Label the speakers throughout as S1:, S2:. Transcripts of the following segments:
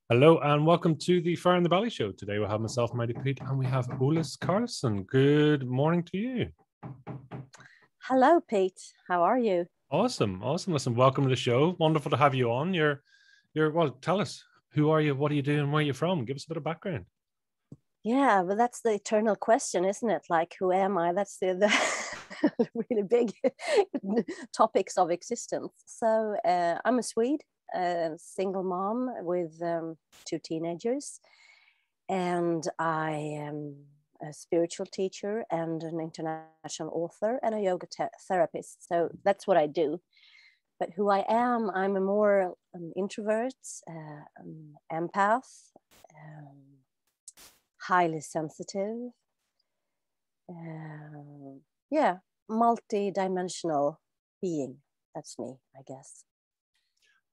S1: Hello and welcome to the Fire in the Belly show. Today we have myself, Mighty Pete, and we have Ullis Karlsson. Good morning to you.
S2: Hello, Pete. How are you?
S1: Awesome. Listen, welcome to the show. Wonderful to have you on. Well, tell us, who are you? What are you doing? Where are you from? Give us a bit of background.
S2: Yeah, but that's the eternal question, isn't it? Like, who am I? That's the really big topics of existence. So I'm a Swede, a single mom with two teenagers, and I am a spiritual teacher and an international author and a yoga therapist. So that's what I do. But who I am, I'm a more introvert, empath, highly sensitive, yeah, multi-dimensional being. That's me, I guess.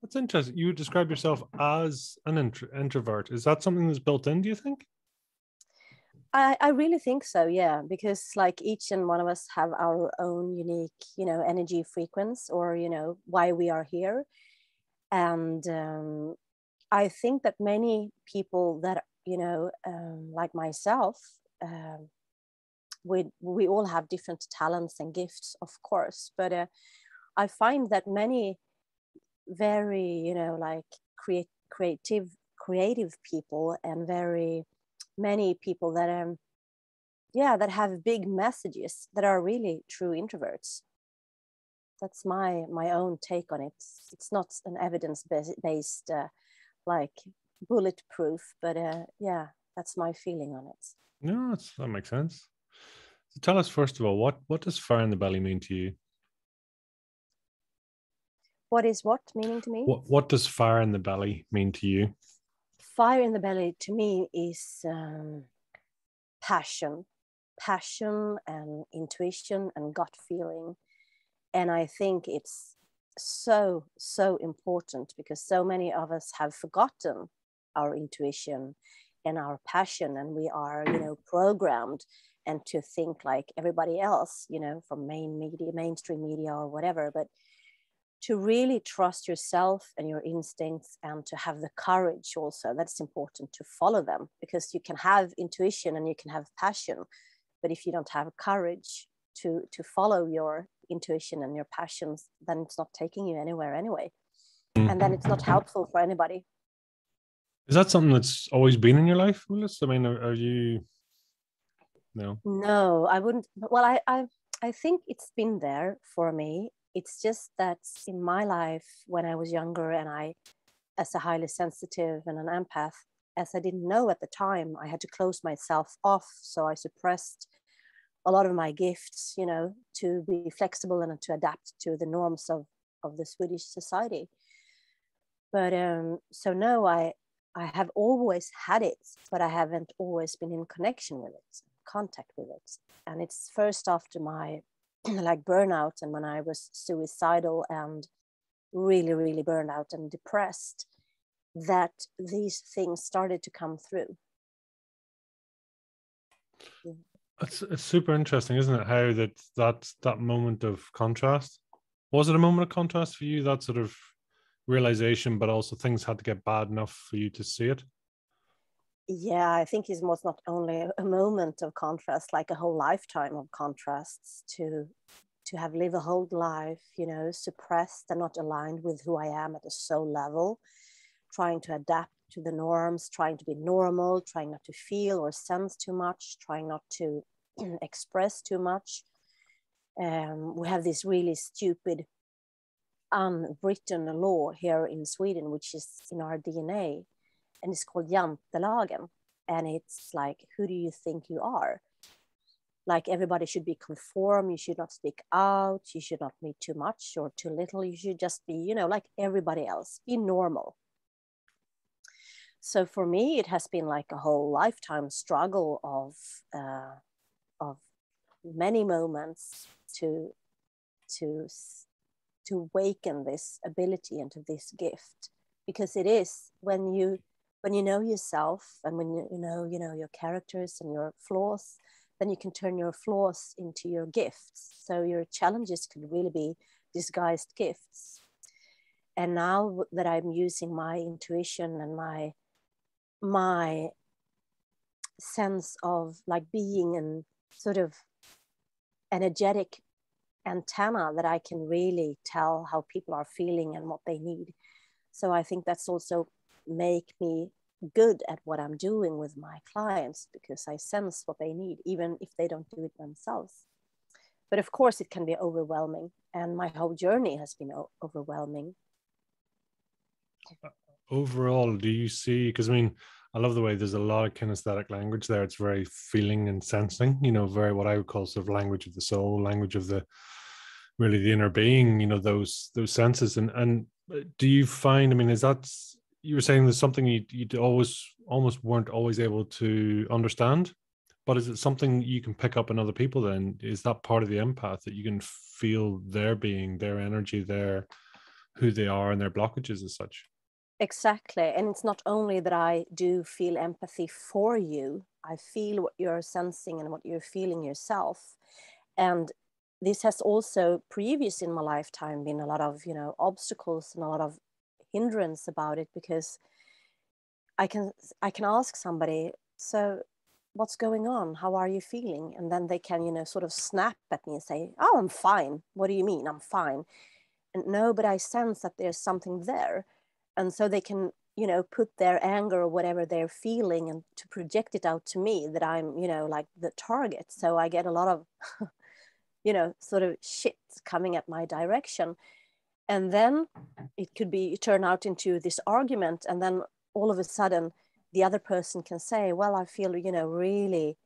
S1: That's interesting. You describe yourself as an introvert. Is that something that's built in, do you think?
S2: I really think so, yeah, because like each and one of us have our own unique, energy frequency, or, why we are here. And I think that many people that, like myself, we all have different talents and gifts, of course. But I find that many very, like creative people, and very many people that that have big messages, that are really true introverts. That's my own take on it. It's not an evidence-based like bulletproof, but yeah, that's my feeling on it.
S1: No, that makes sense. So tell us, first of all, what does fire in the belly mean to you?
S2: What is what meaning to me?
S1: What does fire in the belly mean to you?
S2: Fire in the belly to me is passion and intuition and gut feeling. And I think it's so important, because so many of us have forgotten our intuition and our passion, and we are programmed and to think like everybody else, from mainstream media or whatever. But to really trust yourself and your instincts, and to have the courage also, that's important, to follow them. Because you can have intuition and you can have passion, but if you don't have courage to follow your intuition and your passions, then it's not taking you anywhere anyway. And then it's not helpful for anybody.
S1: Is that something that's always been in your life, Willis? I mean, are you...
S2: No, I wouldn't. Well, I think it's been there for me. It's just that in my life, when I was younger, and I, as a highly sensitive and an empath, as I didn't know at the time, I had to close myself off. So I suppressed a lot of my gifts, to be flexible and to adapt to the norms of the Swedish society. But so no, I have always had it, but I haven't always been in connection with it, contact with it. And it's first after my like burnout, and when I was suicidal and really burned out and depressed, that these things started to come through.
S1: It's super interesting, isn't it? How that moment of contrast. Was it a moment of contrast for you, that sort of realization, but also things had to get bad enough for you to see it?
S2: Yeah, I think it was not only a moment of contrast, like a whole lifetime of contrasts, to have lived a whole life, suppressed and not aligned with who I am at a soul level, trying to adapt to the norms, trying to be normal, trying not to feel or sense too much, trying not to express too much. We have this really stupid unwritten law here in Sweden, which is in our DNA, and it's called jantelagen. And it's like, who do you think you are? Like, everybody should be conform. You should not speak out. You should not meet too much or too little. You should just be, like everybody else, be normal. So for me, it has been like a whole lifetime struggle of many moments to awaken this ability into this gift. Because it is when you know yourself, and when you know your characters and your flaws, then you can turn your flaws into your gifts. So your challenges could really be disguised gifts. And now that I'm using my intuition and my my sense of like being an sort of energetic antenna that I can really tell how people are feeling and what they need. So I think that's also make me good at what I'm doing with my clients, because I sense what they need, even if they don't do it themselves. But of course, it can be overwhelming. And my whole journey has been overwhelming.
S1: Overall, do you see, because I mean, I love the way there's a lot of kinesthetic language there. It's very feeling and sensing, very what I would call sort of language of the soul, language of the really the inner being, those senses. And do you find, I mean, is that, you were saying there's something you'd always almost weren't always able to understand, but is it something you can pick up in other people then? Is that part of the empath, that you can feel their being, their energy, their who they are and their blockages as such?
S2: Exactly. And it's not only that I do feel empathy for you, I feel what you're sensing and what you're feeling yourself. And this has also previous in my lifetime been a lot of, obstacles and a lot of hindrance about it, because I can ask somebody, so what's going on? How are you feeling? And then they can, sort of snap at me and say, oh, I'm fine. What do you mean? I'm fine. And no, but I sense that there's something there. And so they can, put their anger or whatever they're feeling and to project it out to me that I'm, like the target. So I get a lot of, sort of shit coming at my direction. And then it could be turn out into this argument. And then all of a sudden the other person can say, well, I feel, really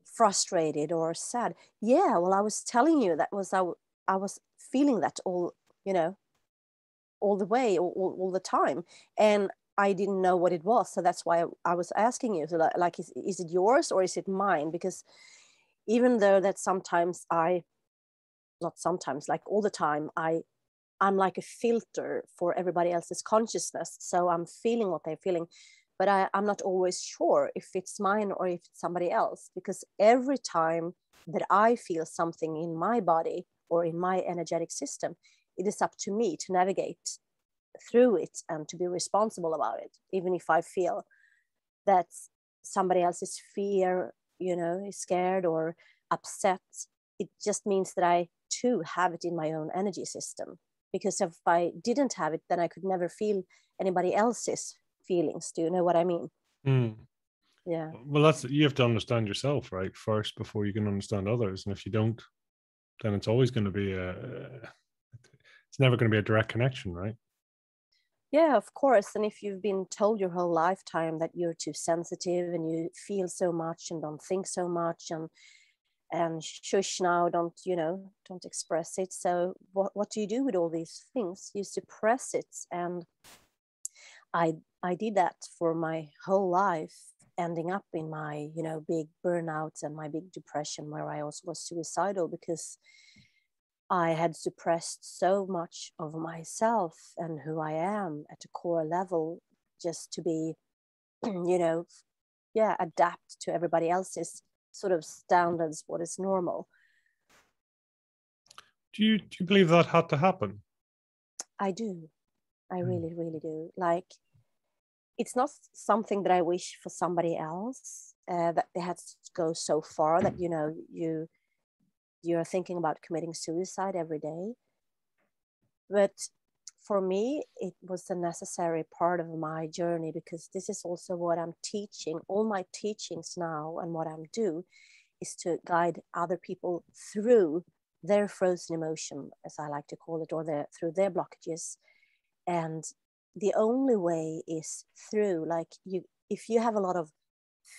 S2: frustrated or sad. Yeah, well, I was telling you that was, I was feeling that all, all the way, all the time. And I didn't know what it was. So that's why I was asking you, so like is it yours or is it mine? Because even though that sometimes not sometimes, like all the time, I'm like a filter for everybody else's consciousness. So I'm feeling what they're feeling, but I'm not always sure if it's mine or if it's somebody else, because every time that I feel something in my body or in my energetic system, it is up to me to navigate through it and to be responsible about it. Even if I feel that somebody else's fear, is scared or upset, it just means that I too have it in my own energy system. Because if I didn't have it, then I could never feel anybody else's feelings. Do you know what I mean?
S1: Mm.
S2: Yeah.
S1: Well, you have to understand yourself, right, first, before you can understand others. And if you don't, then it's always going to be it's never going to be a direct connection, right?
S2: Yeah, of course. And if you've been told your whole lifetime that you're too sensitive and you feel so much and don't think so much and shush now, don't express it. So what do you do with all these things? You suppress it. And I did that for my whole life, ending up in my, big burnouts and my big depression, where I also was suicidal because I had suppressed so much of myself and who I am at a core level, just to be, adapt to everybody else's sort of standards, what is normal.
S1: Do you believe that had to happen?
S2: I do. I really, really do. Like, it's not something that I wish for somebody else, that they had to go so far that, you're thinking about committing suicide every day. But for me, it was a necessary part of my journey, because this is also what I'm teaching. All my teachings now and what I'm do is to guide other people through their frozen emotion, as I like to call it, or through their blockages. And the only way is through, like, if you have a lot of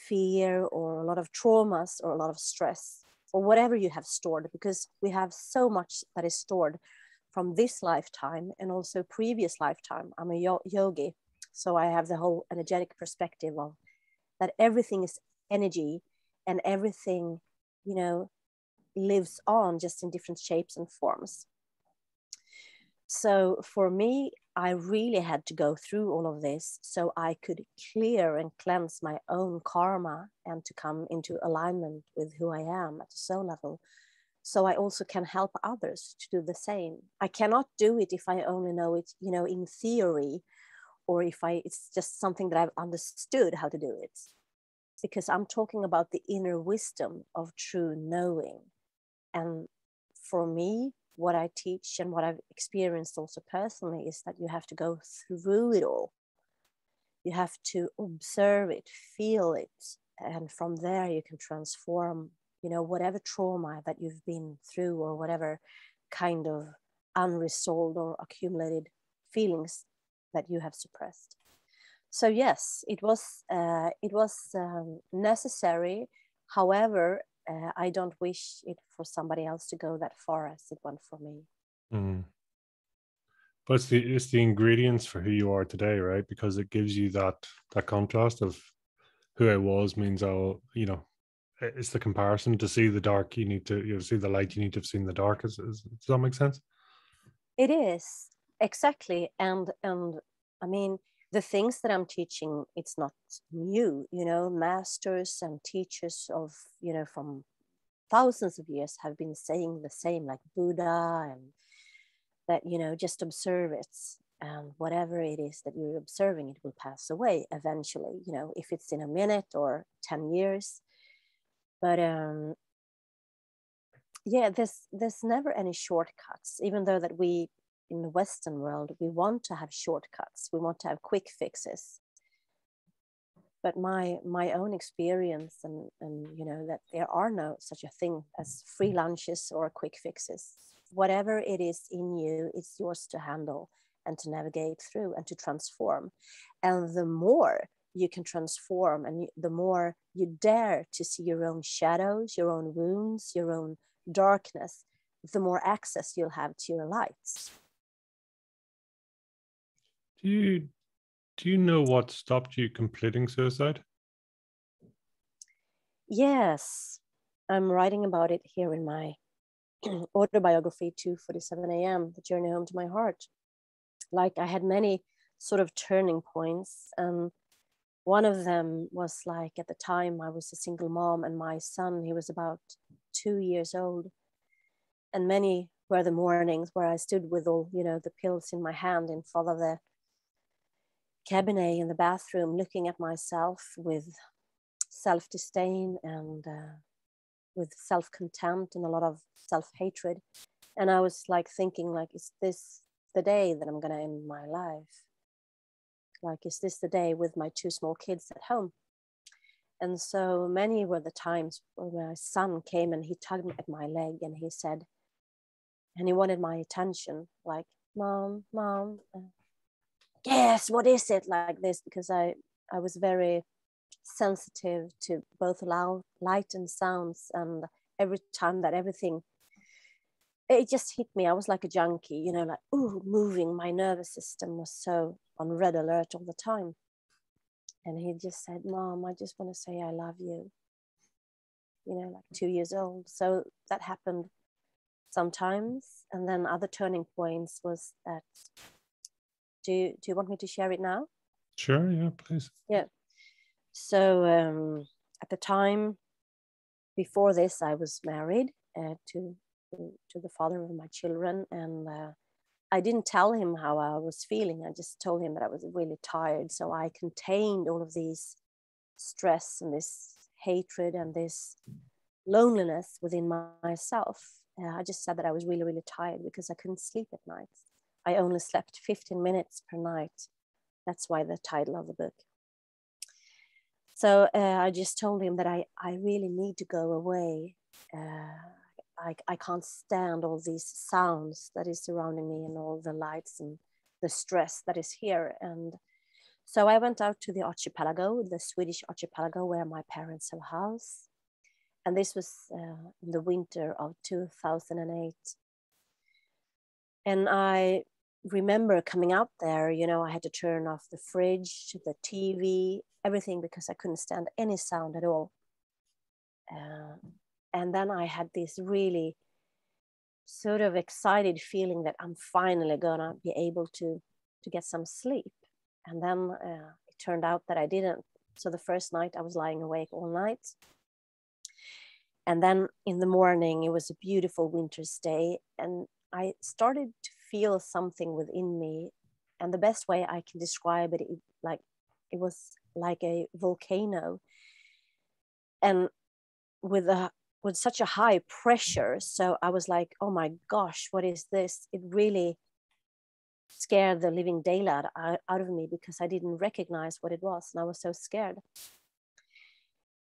S2: fear or a lot of traumas or a lot of stress or whatever you have stored, because we have so much that is stored from this lifetime and also previous lifetime. I'm a yogi, so I have the whole energetic perspective of that everything is energy, and everything, lives on, just in different shapes and forms. So for me, I really had to go through all of this so I could clear and cleanse my own karma and to come into alignment with who I am at a soul level. So I also can help others to do the same. I cannot do it if I only know it, in theory, or if it's just something that I've understood how to do it. Because I'm talking about the inner wisdom of true knowing. And for me, what I teach and what I've experienced also personally is that you have to go through it all. You have to observe it, feel it, and from there you can transform, whatever trauma that you've been through, or whatever kind of unresolved or accumulated feelings that you have suppressed. So yes, it was necessary. However, I don't wish it for somebody else to go that far as it went for me.
S1: Mm. But it's the ingredients for who you are today, right? Because it gives you that contrast of who I was means it's the comparison. To see the dark, you need to see the light. You need to have seen the dark. Does that make sense?
S2: It is, exactly, and I mean, the things that I'm teaching, it's not new. Masters and teachers of from thousands of years have been saying the same, like Buddha, and that just observe it, and whatever it is that you're observing, it will pass away eventually. If it's in a minute or 10 years, but yeah, there's never any shortcuts, even though that we in the Western world, we want to have shortcuts, we want to have quick fixes. But my own experience, and that there are no such a thing as free lunches or quick fixes. Whatever it is in you, it's yours to handle and to navigate through and to transform. And the more you can transform, and the more you dare to see your own shadows, your own wounds, your own darkness, the more access you'll have to your lights.
S1: Do you know what stopped you completing suicide?
S2: Yes, I'm writing about it here in my autobiography, 2:47 a.m., The Journey Home to My Heart. Like, I had many sort of turning points. One of them was like, at the time I was a single mom, and my son, he was about 2 years old. And many were the mornings where I stood with all, the pills in my hand in front of the cabinet in the bathroom, looking at myself with self-disdain and with self-contempt and a lot of self-hatred. And I was like thinking, like, is this the day that I'm going to end my life? Like, is this the day with my 2 small kids at home? And so many were the times where my son came and he tugged at my leg, and he said, and he wanted my attention, like, mom, yes, what is it, like this, because I was very sensitive to both loud light and sounds, and every time that everything, it just hit me, I was like a junkie, like, ooh, moving. My nervous system was so on red alert all the time. And he just said, mom, I just want to say I love you, like 2 years old. So that happened sometimes. And then other turning points was that, do you want me to share it now?
S1: Sure, yeah, please.
S2: Yeah. So at the time before this, I was married to the father of my children, and I didn't tell him how I was feeling. I just told him that I was really tired. So I contained all of these stress and this hatred and this loneliness within myself. I just said that I was really, really tired because I couldn't sleep at night. I only slept 15 minutes per night. That's why the title of the book. So I just told him that I really need to go away. I can't stand all these sounds that is surrounding me, and all the lights and the stress that is here. And so I went out to the archipelago, the Swedish archipelago, where my parents have a house. And this was in the winter of 2008. And I remember coming out there, I had to turn off the fridge, the TV, everything, because I couldn't stand any sound at all. And then I had this really sort of excited feeling that I'm finally gonna be able to get some sleep. And then it turned out that I didn't. So the first night I was lying awake all night. And then in the morning, it was a beautiful winter's day, and I started to feel something within me And the best way I can describe it, it was like a volcano, and with such a high pressure. So I was like, oh my gosh, what is this? It really scared the living daylight out of me, because I didn't recognize what it was, and I was so scared.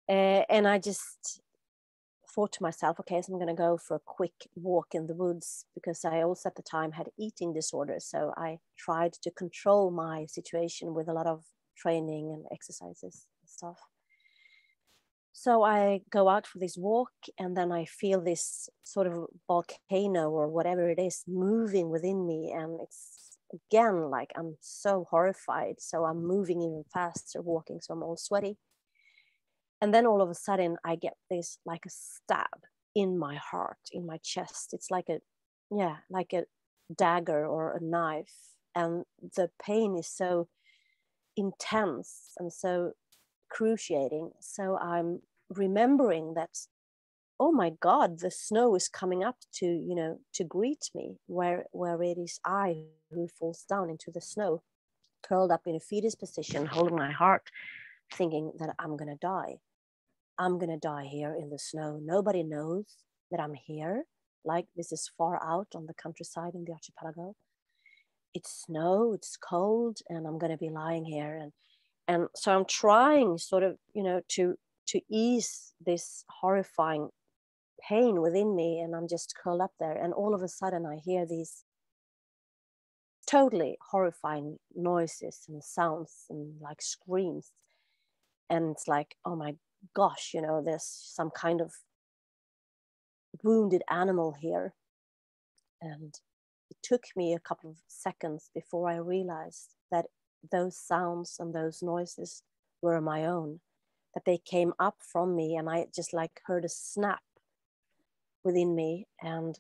S2: And I just thought to myself, okay, so I'm going to go for a quick walk in the woods, because I also at the time had eating disorders. So I tried to control my situation with a lot of training and exercises and stuff. So I go out for this walk, and then I feel this sort of volcano or whatever it is moving within me. And it's again, like I'm so horrified. So I'm moving even faster, walking. So I'm all sweaty. And then all of a sudden I get this like a stab in my heart, in my chest. It's like a dagger or a knife. And the pain is so intense and so cruciating. So I'm remembering that, oh my God, the snow is coming up to greet me, where it is I who falls down into the snow, curled up in a fetus position, holding my heart, thinking that I'm going to die. I'm going to die here in the snow. Nobody knows that I'm here. Like, this is far out on the countryside in the archipelago. It's snow, it's cold, and I'm going to be lying here. And so I'm trying sort of, to ease this horrifying pain within me. And I'm just curled up there. And all of a sudden I hear these totally horrifying noises and sounds and like screams. And it's like, oh my gosh, there's some kind of wounded animal here. And it took me a couple of seconds before I realized that those sounds and those noises were my own, that they came up from me, and I just like heard a snap within me. And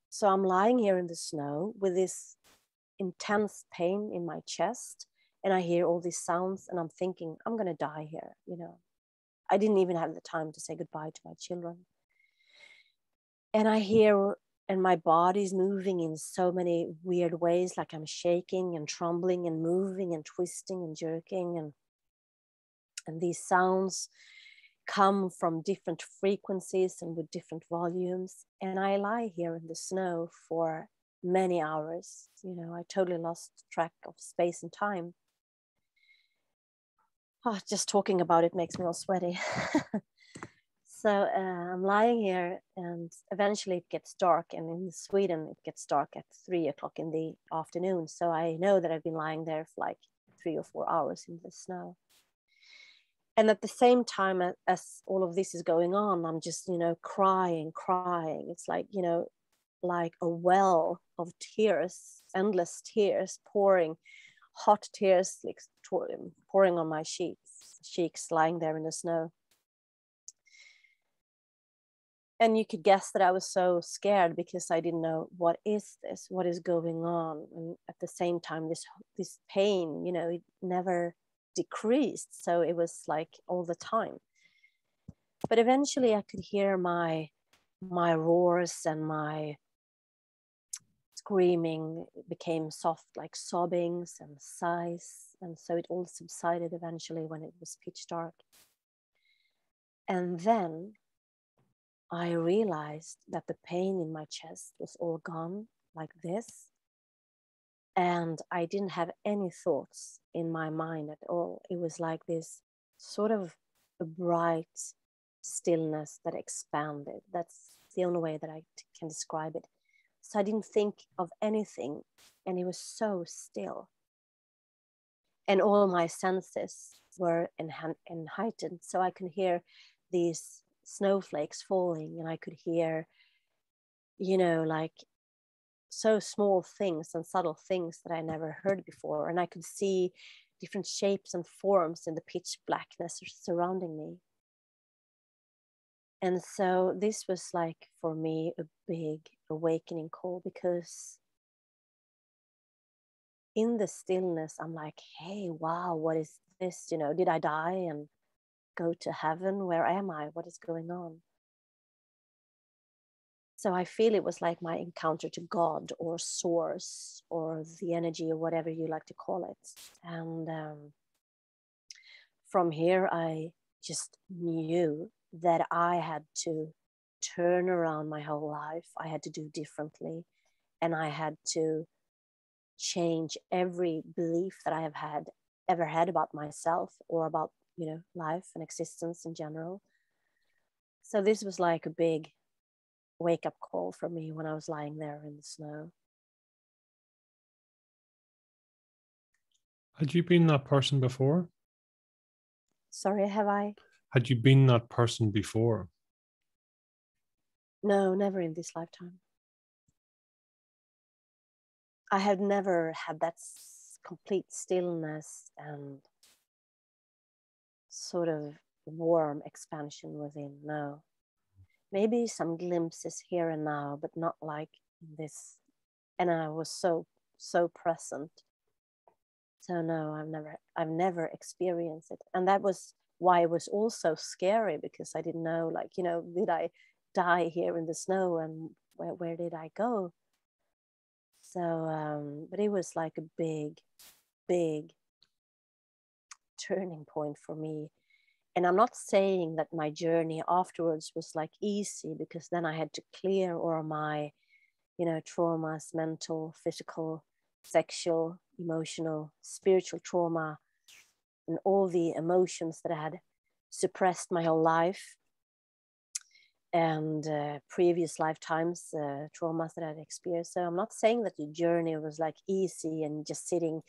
S2: so I'm lying here in the snow with this intense pain in my chest, and I hear all these sounds, and I'm thinking, I'm going to die here. I didn't even have the time to say goodbye to my children. And I hear, and my body's moving in so many weird ways, like I'm shaking and trembling and moving and twisting and jerking. And these sounds come from different frequencies and with different volumes. And I lie here in the snow for many hours. I totally lost track of space and time. Oh, just talking about it makes me all sweaty. So I'm lying here, and eventually it gets dark. And in Sweden, it gets dark at 3 o'clock in the afternoon. So I know that I've been lying there for like 3 or 4 hours in the snow. And at the same time as all of this is going on, I'm just, crying. It's like, like a well of tears, endless tears, pouring, hot tears, like pouring on my cheeks, lying there in the snow. And you could guess that I was so scared, because I didn't know, what is this? What is going on? And at the same time, this pain, it never decreased. So it was like all the time. But eventually I could hear my roars, and my screaming became soft, like sobbings and sighs. And so it all subsided eventually when it was pitch dark. And then I realized that the pain in my chest was all gone, like this. And I didn't have any thoughts in my mind at all. It was like this sort of a bright stillness that expanded. That's the only way that I can describe it. So I didn't think of anything, and it was so still. And all my senses were heightened. So I could hear these snowflakes falling, and I could hear, like so small things and subtle things that I never heard before. And I could see different shapes and forms in the pitch blackness surrounding me. And so this was like, for me, a big awakening call, because in the stillness, I'm like, hey, wow, what is this? Did I die and go to heaven? Where am I? What is going on? So I feel it was like my encounter to God or source or the energy or whatever you like to call it. And from here, I just knew that I had to turn around my whole life. I had to do differently. And I had to change every belief that I have ever had about myself or about, life and existence in general. So this was like a big wake up call for me when I was lying there in the snow.
S1: Had you been that person before?
S2: Sorry, have I?
S1: Had you been that person before?
S2: No, never in this lifetime. I had never had that complete stillness and sort of warm expansion within. No, maybe some glimpses here and now, but not like this. And I was so present. So no, I've never experienced it. And that was why it was also scary, because I didn't know, like, did I die here in the snow, and where did I go? So but it was like a big turning point for me. And I'm not saying that my journey afterwards was like easy, because then I had to clear all my, traumas, mental, physical, sexual, emotional, spiritual trauma, and all the emotions that I had suppressed my whole life, and previous lifetimes, traumas that I'd experienced. So I'm not saying that the journey was like easy and just sitting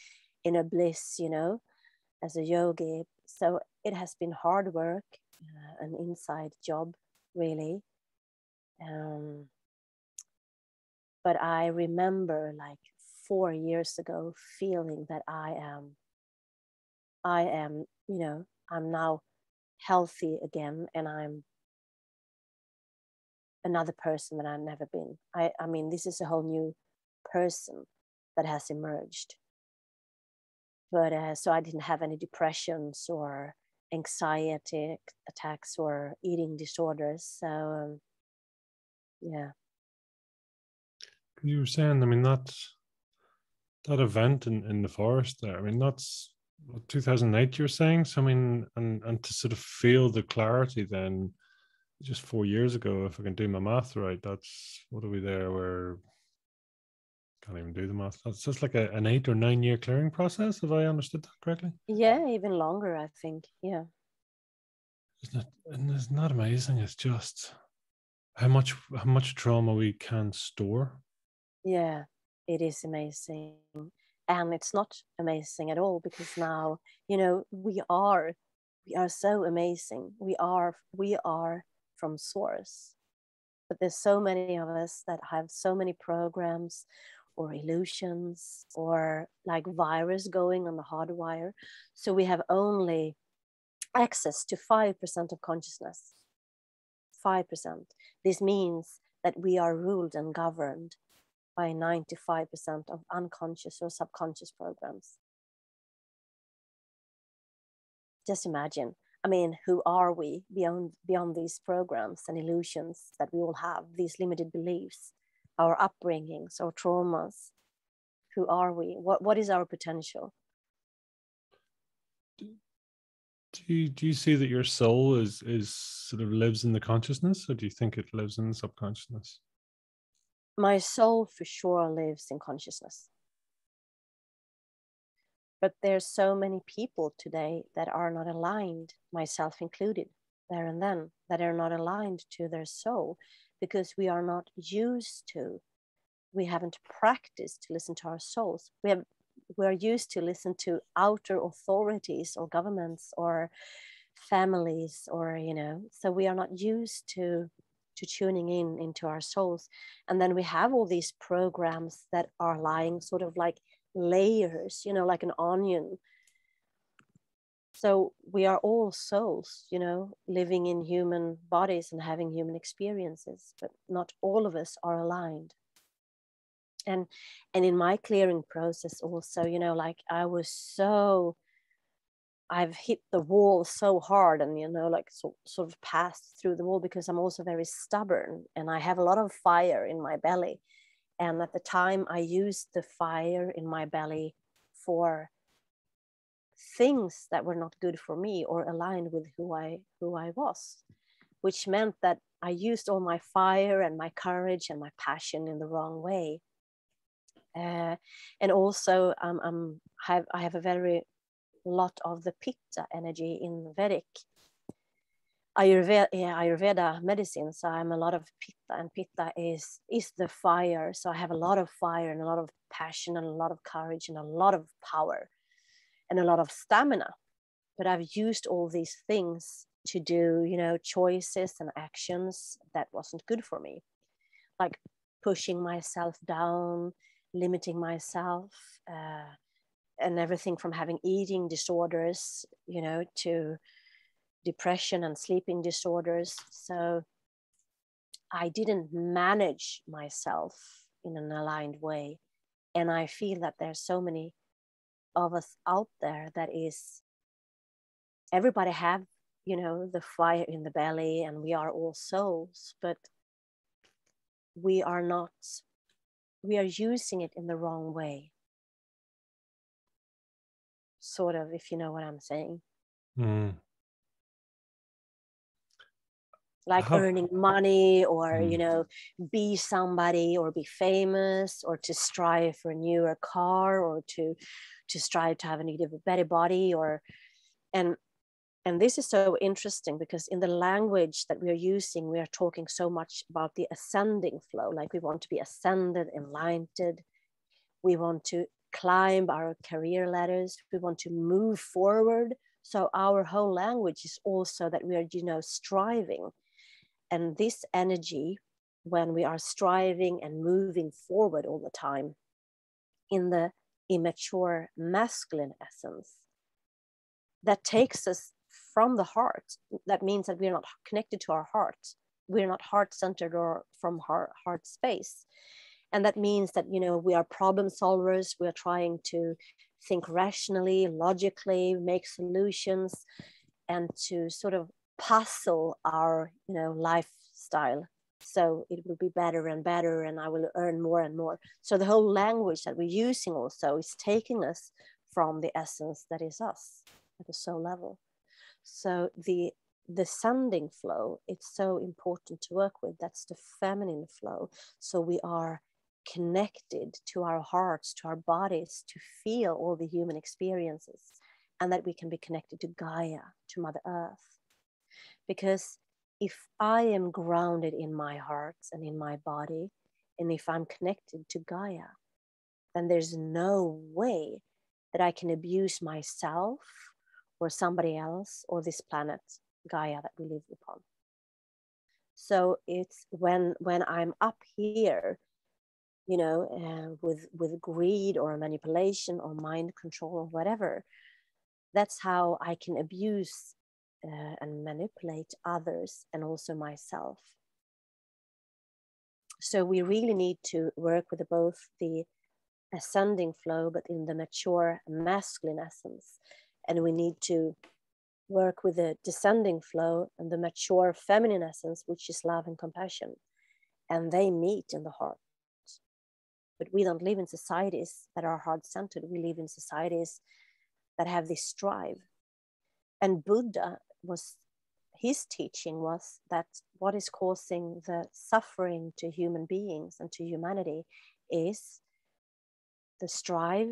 S2: in a bliss, as a yogi. So it has been hard work, an inside job, really. But I remember like 4 years ago feeling that I am, I'm now healthy again, and I'm another person that I've never been. I mean, this is a whole new person that has emerged. But so I didn't have any depressions or anxiety attacks or eating disorders. So yeah.
S1: You were saying, I mean, that event in the forest there, I mean, that's 2008 you're saying. So I mean, and to sort of feel the clarity then just 4 years ago, if I can do my math right, that's, what are we there, where, can't even do the math, that's just like an 8 or 9 year clearing process, if I understood that correctly.
S2: Yeah, even longer, I think. Yeah.
S1: Isn't it? And it's not amazing, it's just how much trauma we can store.
S2: Yeah, it is amazing. And it's not amazing at all, because now, we are so amazing. We are from source. But there's so many of us that have so many programs or illusions or like virus going on the hardwire. So we have only access to 5% of consciousness. 5%. This means that we are ruled and governed by 95% of unconscious or subconscious programs. Just imagine. I mean, who are we beyond these programs and illusions that we all have, these limited beliefs, our upbringings, our traumas? Who are we? What is our potential?
S1: Do you see that your soul is sort of lives in the consciousness, or do you think it lives in the subconsciousness?
S2: My soul for sure lives in consciousness. But there's so many people today that are not aligned, myself included, there and then, that are not aligned to their soul, because we are not used to, we haven't practiced to listen to our souls. We're used to listen to outer authorities or governments or families, or so we are not used to tuning into our souls. And then we have all these programs that are lying sort of like layers, like an onion. So we are all souls, living in human bodies and having human experiences, but not all of us are aligned. And in my clearing process also, like I was so I've hit the wall so hard and, like sort of passed through the wall, because I'm also very stubborn and I have a lot of fire in my belly. And at the time I used the fire in my belly for things that were not good for me or aligned with who I was, which meant that I used all my fire and my courage and my passion in the wrong way. And also I have a very lot of the pitta energy in Vedic Ayurveda medicine. So I'm a lot of pitta, and pitta is the fire. So I have a lot of fire and a lot of passion and a lot of courage and a lot of power and a lot of stamina. But I've used all these things to do, choices and actions that wasn't good for me, like pushing myself down, limiting myself, and everything from having eating disorders, to depression and sleeping disorders. So I didn't manage myself in an aligned way. And I feel that there's so many of us out there that is, everybody have, the fire in the belly, and we are all souls, but we are using it in the wrong way. Sort of, if you know what I'm saying. Like earning money, or be somebody, or be famous, or to strive for a newer car, or to strive to have a better body, and this is so interesting, because in the language that we are using, we are talking so much about the ascending flow. Like we want to be ascended, enlightened, we want to climb our career ladders, we want to move forward. So our whole language is also that we are striving. And this energy, when we are striving and moving forward all the time in the immature masculine essence, that takes us from the heart. That means that we're not connected to our heart. We're not heart-centered or from heart space. And that means that, we are problem solvers. We're trying to think rationally, logically, make solutions, and to sort of puzzle our lifestyle, so it will be better and better, and I will earn more and more. So the whole language that we're using also is taking us from the essence that is us at the soul level. So the ascending flow, it's so important to work with. That's the feminine flow. So we are connected to our hearts, to our bodies, to feel all the human experiences, and that we can be connected to Gaia, to Mother Earth. Because if I am grounded in my heart and in my body, and if I'm connected to Gaia, then there's no way that I can abuse myself or somebody else or this planet, Gaia, that we live upon. So it's when I'm up here, with greed or manipulation or mind control or whatever, that's how I can abuse and manipulate others and also myself. So we really need to work with both the ascending flow, but in the mature masculine essence. And we need to work with the descending flow and the mature feminine essence, which is love and compassion. And they meet in the heart. But we don't live in societies that are heart-centered. We live in societies that have this drive. And Buddha his teaching was that what is causing the suffering to human beings and to humanity is the strive,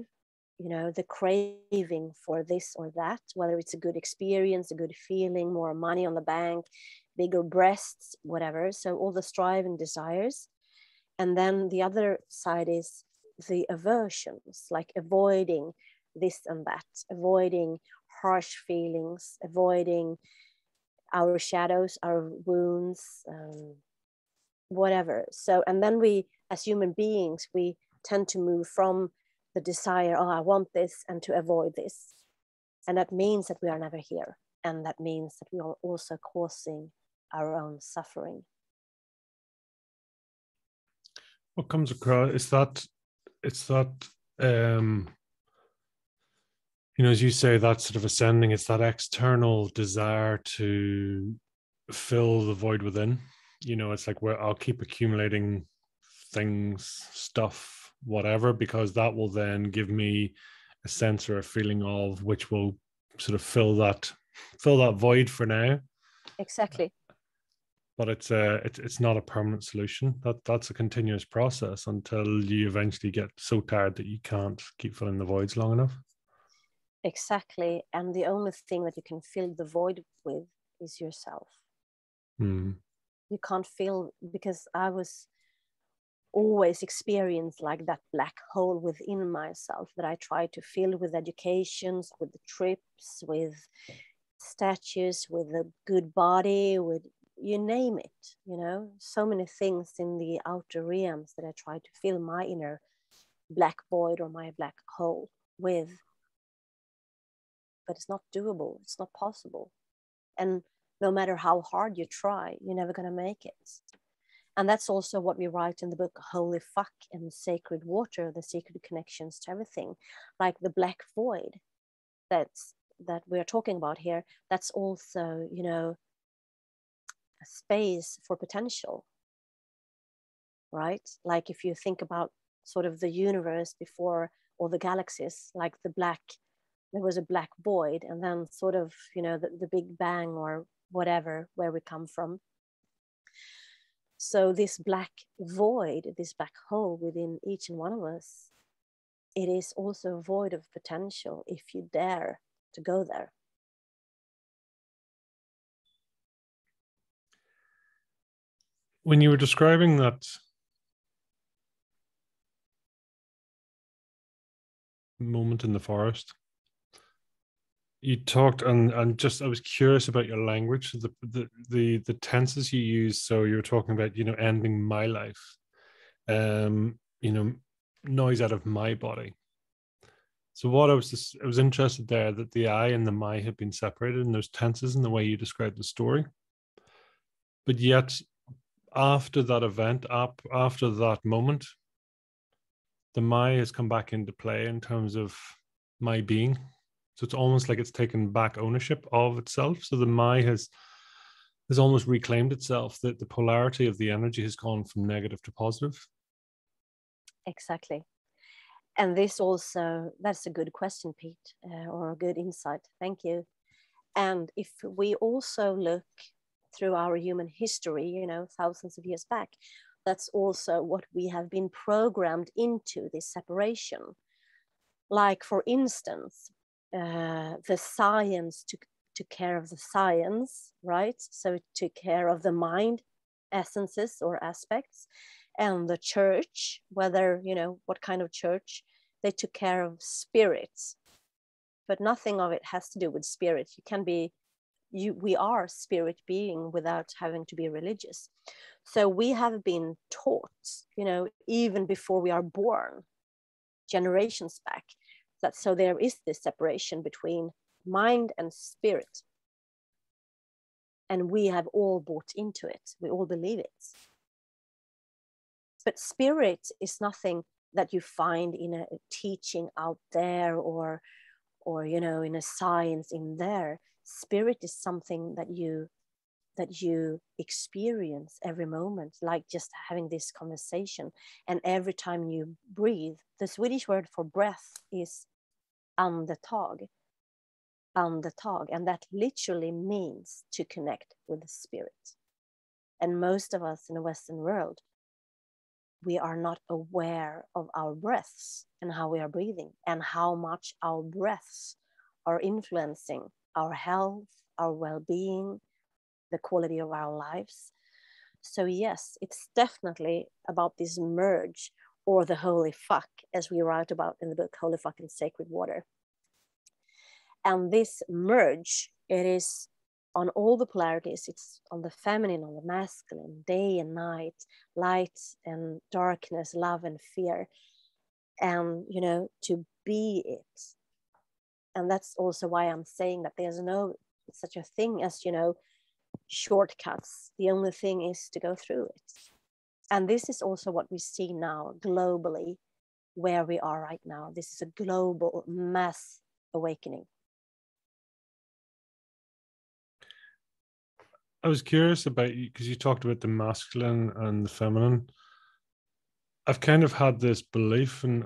S2: the craving for this or that, whether it's a good experience, a good feeling, more money on the bank, bigger breasts, whatever. So all the striving desires. And then the other side is the aversions, like avoiding this and that, avoiding harsh feelings, avoiding our shadows, our wounds, whatever. So, and then we, as human beings, we tend to move from the desire, I want this, and to avoid this. And that means that we are never here. And that means that we are also causing our own suffering.
S1: What comes across is that As you say, that sort of ascending, it's that external desire to fill the void within. It's like where I'll keep accumulating things, stuff, whatever, because that will then give me a sense or a feeling of which will sort of fill that void for now.
S2: Exactly.
S1: But it's not a permanent solution. That's a continuous process until you eventually get so tired that you can't keep filling the voids long enough.
S2: Exactly. And the only thing that you can fill the void with is yourself.
S1: Mm.
S2: You can't fill, because I was always experienced like that black hole within myself that I try to fill with educations, with the trips, with statues, with a good body, with you name it, so many things in the outer realms that I try to fill my inner black void or my black hole with. But it's not doable, it's not possible. And no matter how hard you try, you're never going to make it. And that's also what we write in the book Holy Fuck and Sacred Water, the secret connections to everything. Like the black void that we're talking about here, that's also, a space for potential, right? Like if you think about sort of the universe before, or the galaxies, like there was a black void, and then sort of, the Big Bang or whatever, where we come from. So this black void, this black hole within each and one of us, it is also a void of potential if you dare to go there.
S1: When you were describing that moment in the forest, you talked, and just I was curious about your language, the tenses you use. So you were talking about ending my life, noise out of my body. So what I was interested there that the I and the my had been separated in those tenses in the way you described the story, but yet after that event, after that moment, the my has come back into play in terms of my being. So it's almost like it's taken back ownership of itself. So the my has almost reclaimed itself, that the polarity of the energy has gone from negative to positive.
S2: Exactly. And this also, that's a good question, Pete, or a good insight. Thank you. And if we also look through our human history, thousands of years back, that's also what we have been programmed into, this separation. Like, for instance, the science took care of the science, right? So it took care of the mind essences or aspects. And the church, whether, what kind of church, they took care of spirits. But nothing of it has to do with spirit. We are spirit being without having to be religious. So we have been taught, even before we are born, generations back, that so there is this separation between mind and spirit. And we have all bought into it. We all believe it. But spirit is nothing that you find in a teaching out there or in a science in there. Spirit is something that you experience every moment, like just having this conversation. And every time you breathe, the Swedish word for breath is andetag, and that literally means to connect with the spirit. And most of us in the Western world, we are not aware of our breaths and how we are breathing and how much our breaths are influencing our health, our well-being, the quality of our lives. So yes, it's definitely about this merge, or the holy fuck, as we write about in the book Holy Fuck and Sacred Water. And this merge, it is on all the polarities. It's on the feminine, on the masculine, day and night, light and darkness, love and fear, and to be it. And that's also why I'm saying that there's no such a thing as shortcuts. The only thing is to go through it. And this is also what we see now globally, where we are right now. This is a global mass awakening.
S1: I was curious about you because you talked about the masculine and the feminine. I've kind of had this belief, and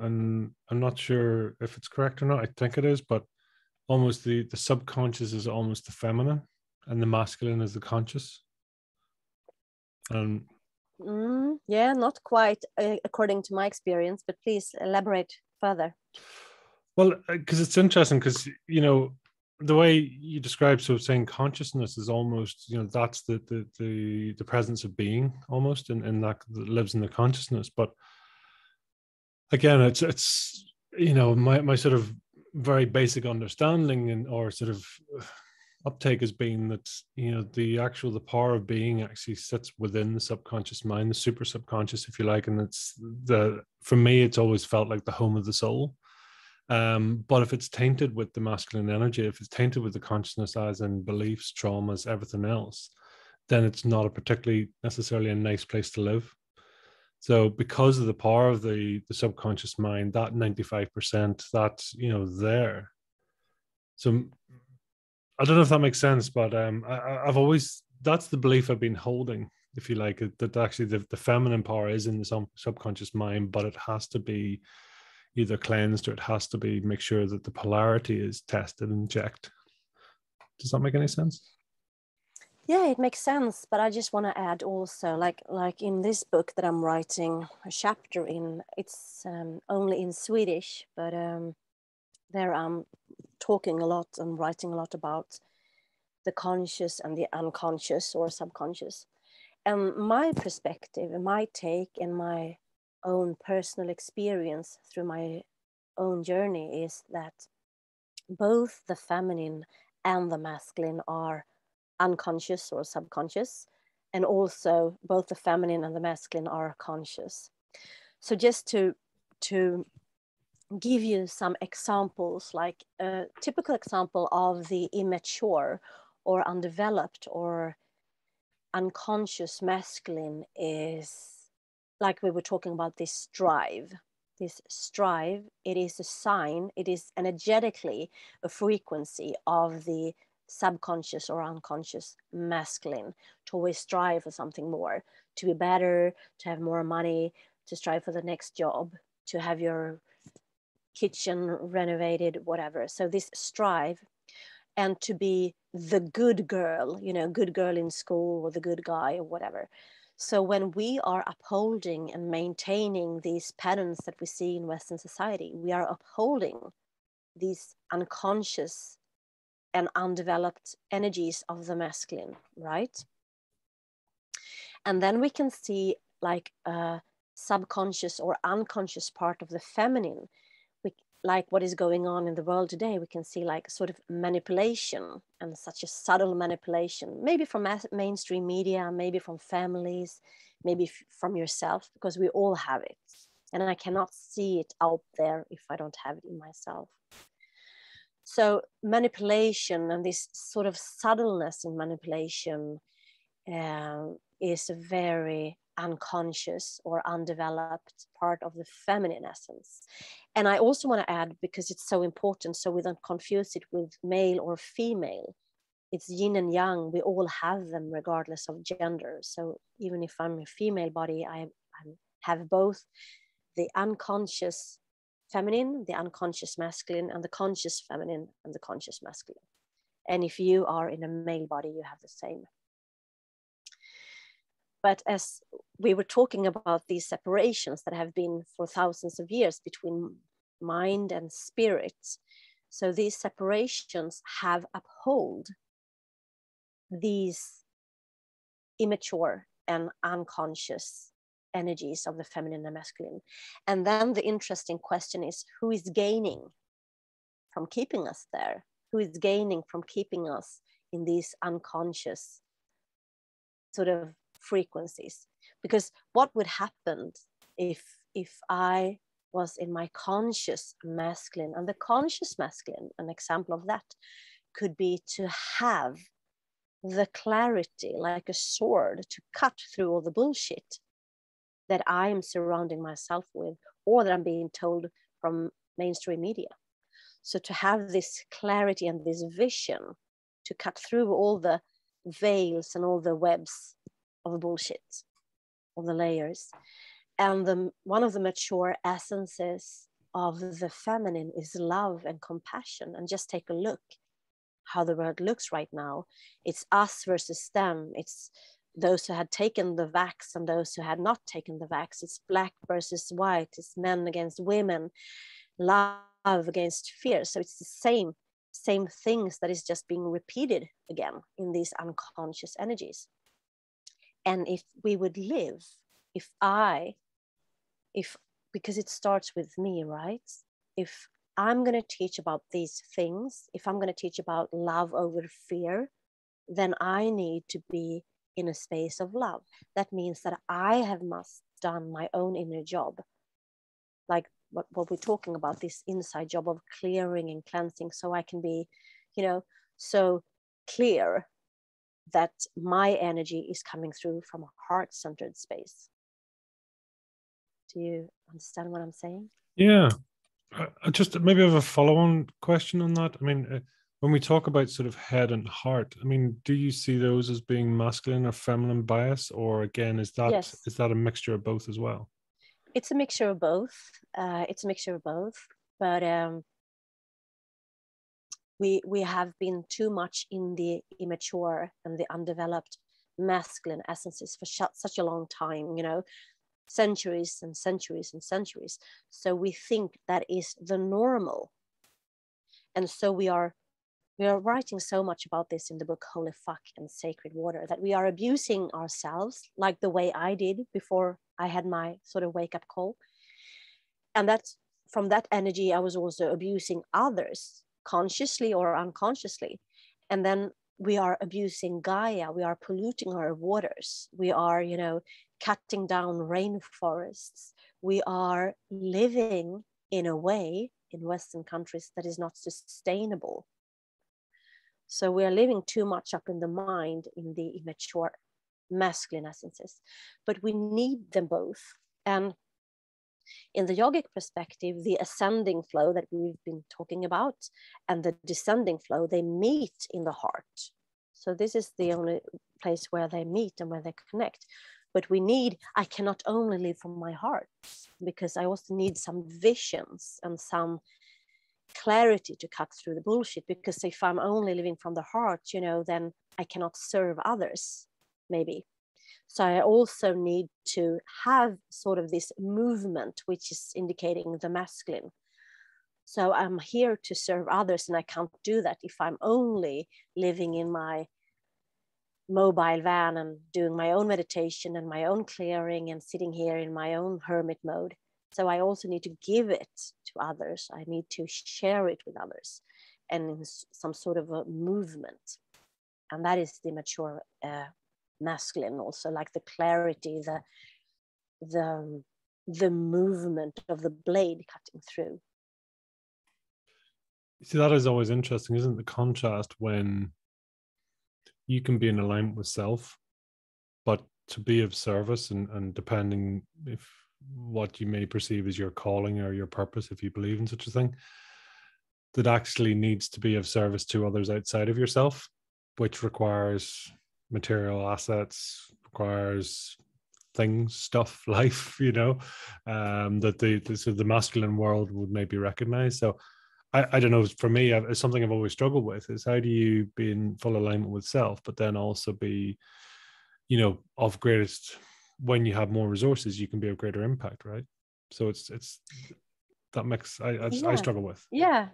S1: I'm not sure if it's correct or not. I think it is, but almost the subconscious is almost the feminine, and the masculine is the conscious. And
S2: Yeah, not quite according to my experience, but please elaborate further.
S1: well, because it's interesting, because the way you describe, so saying consciousness is almost, that's the presence of being almost, and that lives in the consciousness. But again, it's my sort of very basic understanding and or sort of uptake has been that the power of being actually sits within the subconscious mind, the super subconscious, if you like, and for me it's always felt like the home of the soul. But if it's tainted with the masculine energy, if it's tainted with the consciousness as in beliefs, traumas, everything else, then it's not a particularly necessarily a nice place to live. So because of the power of the subconscious mind, that 95%, that's there. So I don't know if that makes sense, but I've always, that's the belief I've been holding, if you like, that actually the feminine power is in the subconscious mind, but it has to be either cleansed or it has to be make sure that the polarity is tested and checked. Does that make any sense?
S2: Yeah, it makes sense, but I just want to add also, like in this book that I'm writing a chapter in, it's only in Swedish, but there I'm talking a lot and writing a lot about the conscious and the unconscious or subconscious. And my perspective and my take and my own personal experience through my own journey is that both the feminine and the masculine are unconscious or subconscious, and also both the feminine and the masculine are conscious. So just to give you some examples, like a typical example of the immature or undeveloped or unconscious masculine is, like we were talking about, this strive. This strive, it is a sign, it is energetically a frequency of the subconscious or unconscious masculine to always strive for something more, to be better, to have more money, to strive for the next job, to have your kitchen renovated, whatever. So this strive, and to be the good girl, good girl in school or the good guy or whatever. So when we are upholding and maintaining these patterns that we see in Western society, we are upholding these unconscious and undeveloped energies of the masculine, right? And then we can see like a subconscious or unconscious part of the feminine, like what is going on in the world today. We can see like sort of manipulation, and such a subtle manipulation, maybe from mainstream media, maybe from families, maybe from yourself, because we all have it. And I cannot see it out there if I don't have it in myself. So manipulation and this sort of subtleness in manipulation is a very unconscious or undeveloped part of the feminine essence. And I also want to add, because it's so important, so we don't confuse it with male or female. It's yin and yang. We all have them regardless of gender. So even if I'm a female body, I have both the unconscious feminine, the unconscious masculine, and the conscious feminine and the conscious masculine. And if you are in a male body, you have the same. But as we were talking about these separations that have been for thousands of years between mind and spirit, so these separations have upheld these immature and unconscious energies of the feminine and masculine. And then the interesting question is, who is gaining from keeping us there? Who is gaining from keeping us in these unconscious sort of frequencies? Because what would happen if I was in my conscious masculine, and the conscious masculine, an example of that could be to have the clarity like a sword to cut through all the bullshit that I am surrounding myself with, or that I'm being told from mainstream media. So to have this clarity and this vision to cut through all the veils and all the webs of bullshit, all the layers. And one of the mature essences of the feminine is love and compassion. And just take a look how the world looks right now. It's us versus them. It's those who had taken the vax and those who had not taken the vax. It's black versus white. It's men against women, love against fear. So it's the same things that is just being repeated again in these unconscious energies. And if we would live, because it starts with me, right? If I'm going to teach about these things, if I'm going to teach about love over fear, then I need to be in a space of love. That means that I must done my own inner job. Like what we're talking about, this inside job of clearing and cleansing, so I can be, so clear that my energy is coming through from a heart-centered space. Do you understand what I'm saying?
S1: Yeah. I just maybe have a follow-on question on that. I mean, when we talk about sort of head and heart, I mean, do you see those as being masculine or feminine bias, or again, is that a mixture of both as well?
S2: It's a mixture of both. But we have been too much in the immature and the undeveloped masculine essences for such a long time, centuries and centuries and centuries. So we think that is the normal. And so we are writing so much about this in the book Holy Fuck and Sacred Water, that we are abusing ourselves like the way I did before I had my sort of wake-up call. And that's from that energy, I was also abusing others, consciously or unconsciously. And then we are abusing Gaia, we are polluting our waters, we are, cutting down rainforests, we are living in a way in Western countries that is not sustainable. So we are living too much up in the mind in the immature masculine essences, but we need them both. And in the yogic perspective, the ascending flow that we've been talking about and the descending flow, they meet in the heart. So this is the only place where they meet and where they connect. But I cannot only live from my heart, because I also need some visions and some clarity to cut through the bullshit. Because if I'm only living from the heart, then I cannot serve others, maybe. So I also need to have sort of this movement, which is indicating the masculine. So I'm here to serve others, and I can't do that if I'm only living in my mobile van and doing my own meditation and my own clearing and sitting here in my own hermit mode. So I also need to give it to others. I need to share it with others and in some sort of a movement. And that is the mature masculine also, like the clarity, the movement of the blade cutting through.
S1: See, that is always interesting, isn't it? The contrast when you can be in alignment with self, but to be of service and depending if what you may perceive as your calling or your purpose, if you believe in such a thing, that actually needs to be of service to others outside of yourself, which requires material assets, requires things, stuff, life, that the masculine world would maybe recognize. So I don't know, for me, it's something I've always struggled with, is how do you be in full alignment with self, but then also be, of greatest, when you have more resources, you can be of greater impact, right? So it's that mix I struggle with.
S2: Yeah,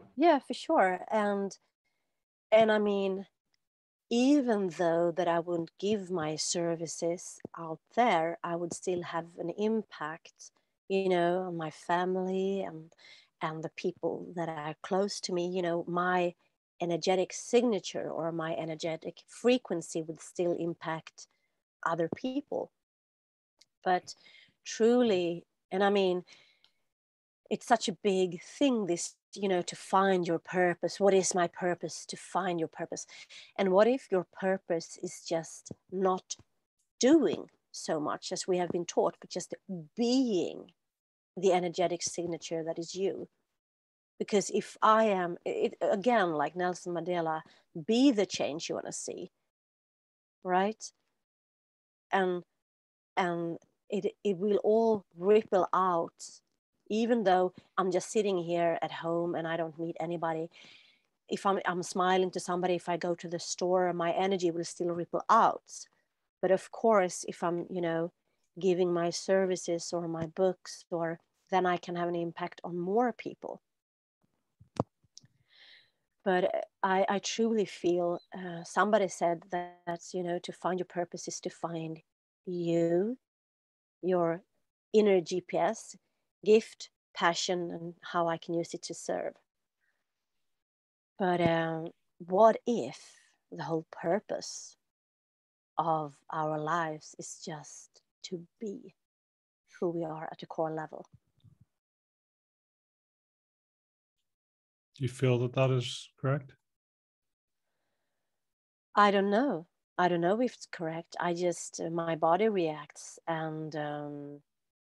S2: for sure. And I mean, even though that I wouldn't give my services out there, I would still have an impact, on my family and the people that are close to me. My energetic signature or my energetic frequency would still impact other people. But truly, and I mean, it's such a big thing, this, to find your purpose. What is my purpose? To find your purpose. And what if your purpose is just not doing so much as we have been taught, but just being the energetic signature that is you? Because if I am, again, like Nelson Mandela, be the change you want to see, right? And it will all ripple out, even though I'm just sitting here at home and I don't meet anybody. If I'm smiling to somebody, if I go to the store, my energy will still ripple out. But of course, if I'm, giving my services or my books, or then I can have an impact on more people. But I truly feel, somebody said that, to find your purpose is to find you, your inner GPS, gift, passion, and how I can use it to serve. But what if the whole purpose of our lives is just to be who we are at a core level?
S1: Do you feel that is correct?
S2: I don't know. I don't know if it's correct. I just, my body reacts, and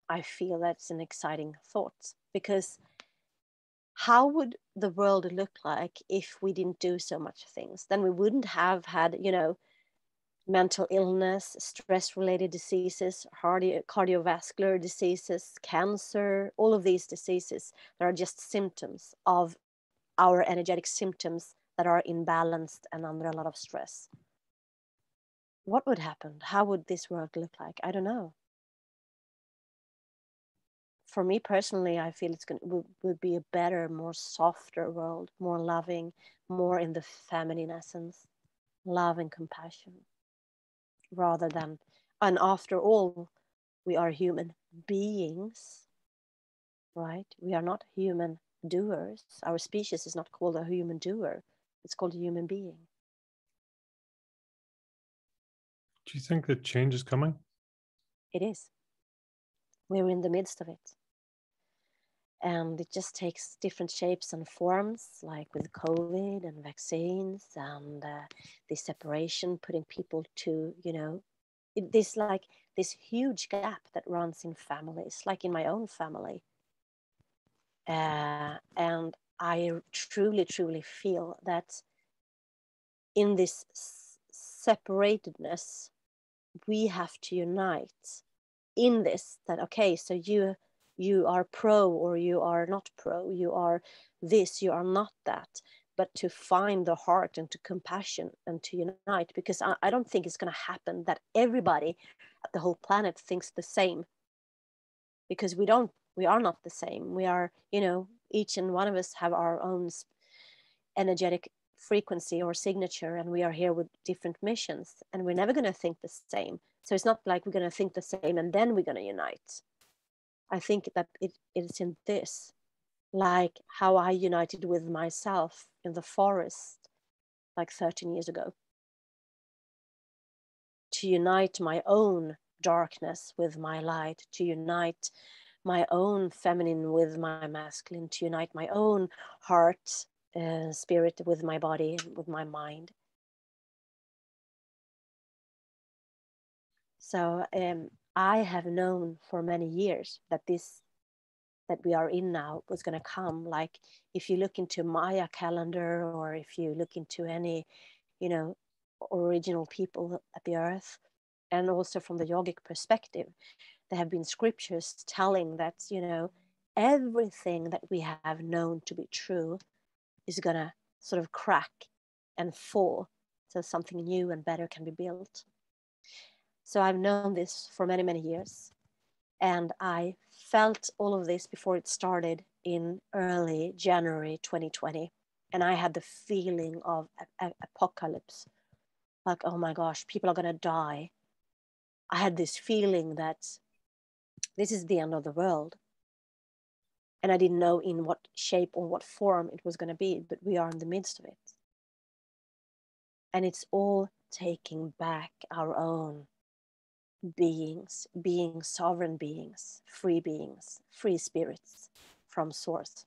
S2: I feel that's an exciting thought, because how would the world look like if we didn't do so much things? Then we wouldn't have had, mental illness, stress-related diseases, cardiovascular diseases, cancer, all of these diseases that are just symptoms of our energetic symptoms that are imbalanced and under a lot of stress. What would happen? How would this world look like? I don't know. For me personally, I feel would be a better, more softer world, more loving, more in the feminine essence, love and compassion, rather than, and after all, we are human beings, right? We are not human doers. Our species is not called a human doer. It's called a human being.
S1: Do you think that change is coming?
S2: It is. We're in the midst of it. And it just takes different shapes and forms, like with COVID and vaccines and this separation, putting people to, this huge gap that runs in families, like in my own family. And I truly, truly feel that in this separatedness, we have to unite in this, that, okay, so you are pro or you are not pro, you are this, you are not that, but to find the heart and to compassion and to unite, because I don't think it's going to happen that everybody at the whole planet thinks the same, because we are not the same. We are, each and one of us have our own energetic frequency or signature, and we are here with different missions, and we're never going to think the same. So it's not like we're going to think the same and then we're going to unite. I think that it's in this, like how I united with myself in the forest like 13 years ago, to unite my own darkness with my light, to unite my own feminine with my masculine, to unite my own heart, spirit with my body, with my mind. So I have known for many years that this that we are in now was going to come. Like if you look into Maya calendar, or if you look into any, original people at the earth, and also from the yogic perspective, there have been scriptures telling that, everything that we have known to be true is going to sort of crack and fall, so something new and better can be built. So I've known this for many, many years. And I felt all of this before it started in early January 2020. And I had the feeling of apocalypse. Like, oh my gosh, people are going to die. I had this feeling that this is the end of the world. And I didn't know in what shape or what form it was going to be, but we are in the midst of it. And it's all taking back our own beings, being sovereign beings, free spirits from source,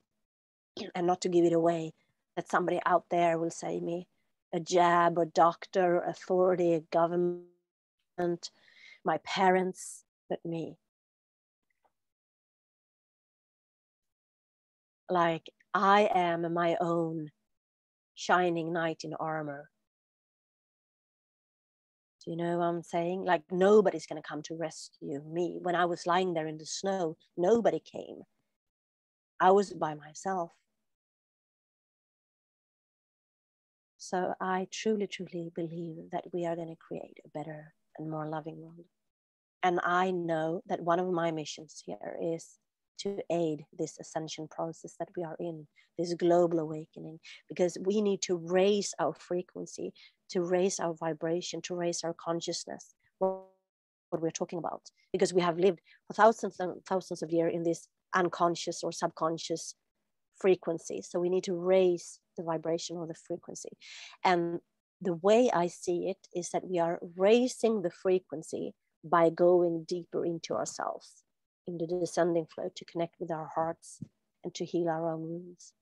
S2: and not to give it away that somebody out there will say me, a jab, a doctor, authority, a government, my parents, but me. Like I am my own shining knight in armor. Do you know what I'm saying? Like nobody's going to come to rescue me. When I was lying there in the snow, nobody came. I was by myself. So I truly, truly believe that we are going to create a better and more loving world. And I know that one of my missions here is to aid this ascension process that we are in, this global awakening, because we need to raise our frequency, to raise our vibration, to raise our consciousness, what we're talking about, because we have lived for thousands and thousands of years in this unconscious or subconscious frequency. So we need to raise the vibration or the frequency. And the way I see it is that we are raising the frequency by going deeper into ourselves, in the descending flow, to connect with our hearts and to heal our own wounds.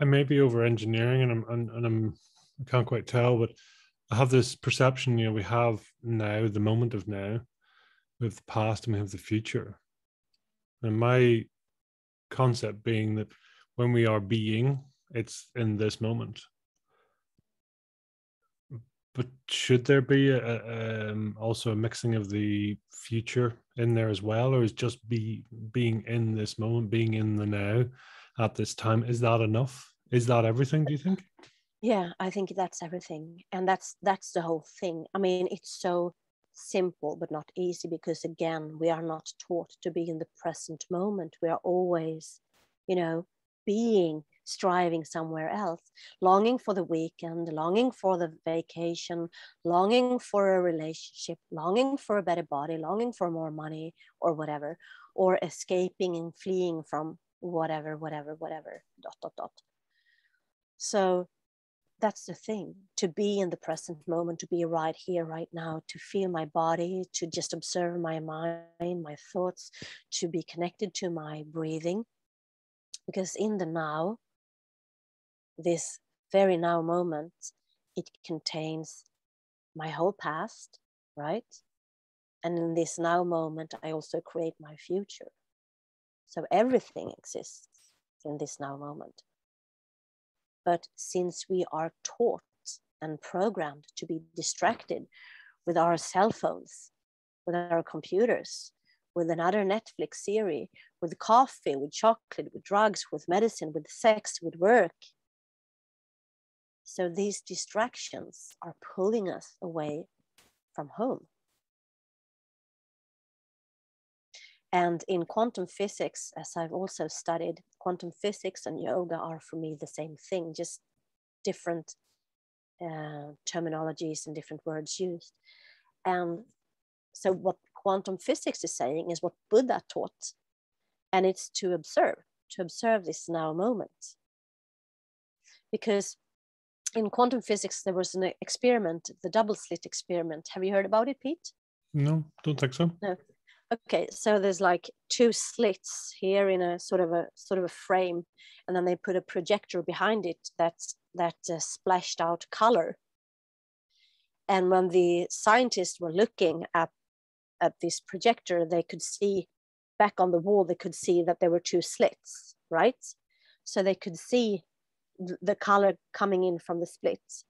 S1: I may be over engineering, and I can't quite tell, but I have this perception, we have now, the moment of now, we have the past and we have the future. And my concept being that when we are being, it's in this moment. But should there be also a mixing of the future in there as well, or is just being in this moment, being in the now at this time, is that enough? Is that everything, do you think?
S2: Yeah, I think that's everything. And that's the whole thing. I mean, it's so simple, but not easy, because again, we are not taught to be in the present moment. We are always, being, striving somewhere else, longing for the weekend, longing for the vacation, longing for a relationship, longing for a better body, longing for more money or whatever, or escaping and fleeing from whatever, dot, dot, dot. So that's the thing, to be in the present moment, to be right here, right now, to feel my body, to just observe my mind, my thoughts, to be connected to my breathing. Because in the now, this very now moment, it contains my whole past, right? And in this now moment, I also create my future. So everything exists in this now moment. But since we are taught and programmed to be distracted with our cell phones, with our computers, with another Netflix series, with coffee, with chocolate, with drugs, with medicine, with sex, with work. So these distractions are pulling us away from home. And in quantum physics, as I've also studied, quantum physics and yoga are for me the same thing, just different terminologies and different words used. And so what quantum physics is saying is what Buddha taught, and it's to observe this now moment. Because in quantum physics, there was an experiment, the double slit experiment. Have you heard about it, Pete?
S1: No, don't think so.
S2: No. Okay, so there's like two slits here in a sort of a frame, and then they put a projector behind it that splashed out color. And when the scientists were looking at this projector, they could see back on the wall, they could see that there were two slits, right? So they could see the color coming in from the splits,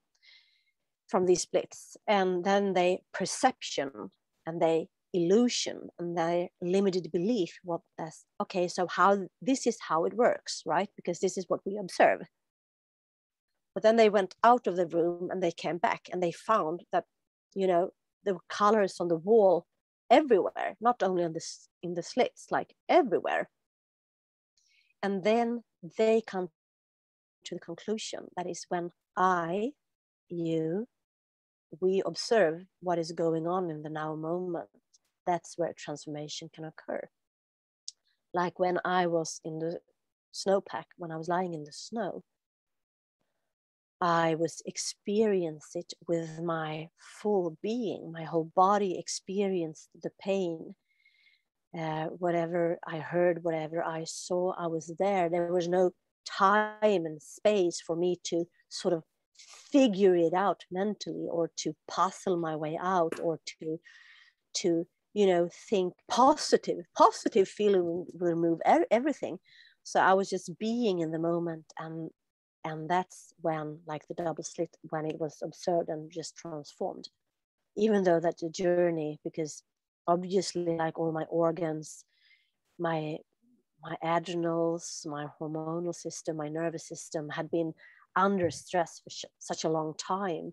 S2: from these splits. And then they perception and they illusion and their limited belief, okay, so this is how it works, right? Because this is what we observe. But then they went out of the room and they came back and they found that, the colors on the wall everywhere, not only in the slits, like everywhere. And then they come to the conclusion that is when we observe what is going on in the now moment, that's where transformation can occur. Like when I was in the snowpack, when I was lying in the snow, I was experiencing it with my full being. My whole body experienced the pain. Whatever I heard, whatever I saw, I was there. There was no time and space for me to sort of figure it out mentally, or to puzzle my way out, or to think positive feeling will remove everything. So I was just being in the moment, and that's when, like the double slit, when it was observed and just transformed. Even though that's a journey, because obviously, like all my organs, my adrenals, my hormonal system, my nervous system had been under stress for such a long time.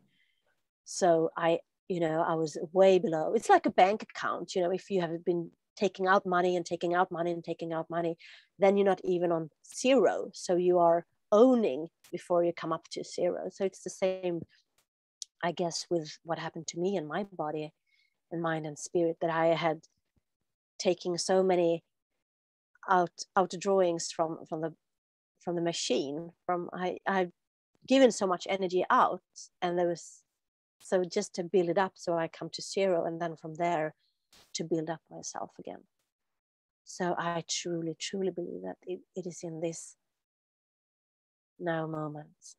S2: So I was way below. It's like a bank account, if you have been taking out money and taking out money and taking out money, then you're not even on zero. So you are owning before you come up to zero. So it's the same, I guess, with what happened to me in my body and mind and spirit, that I had taken so many out drawings from the machine. I've given so much energy out, and there was, so just to build it up, so I come to zero, and then from there to build up myself again. So I truly believe that it is in this now moment.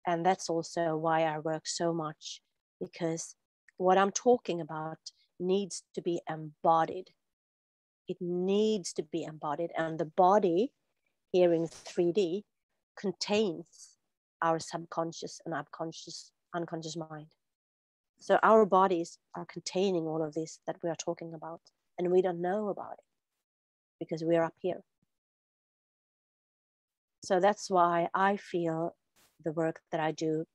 S2: And that's also why I work so much, because what I'm talking about needs to be embodied. It needs to be embodied, and the body here in 3D contains our subconscious and unconscious mind. So our bodies are containing all of this that we are talking about, and we don't know about it because we're up here. So that's why I feel the work that I do,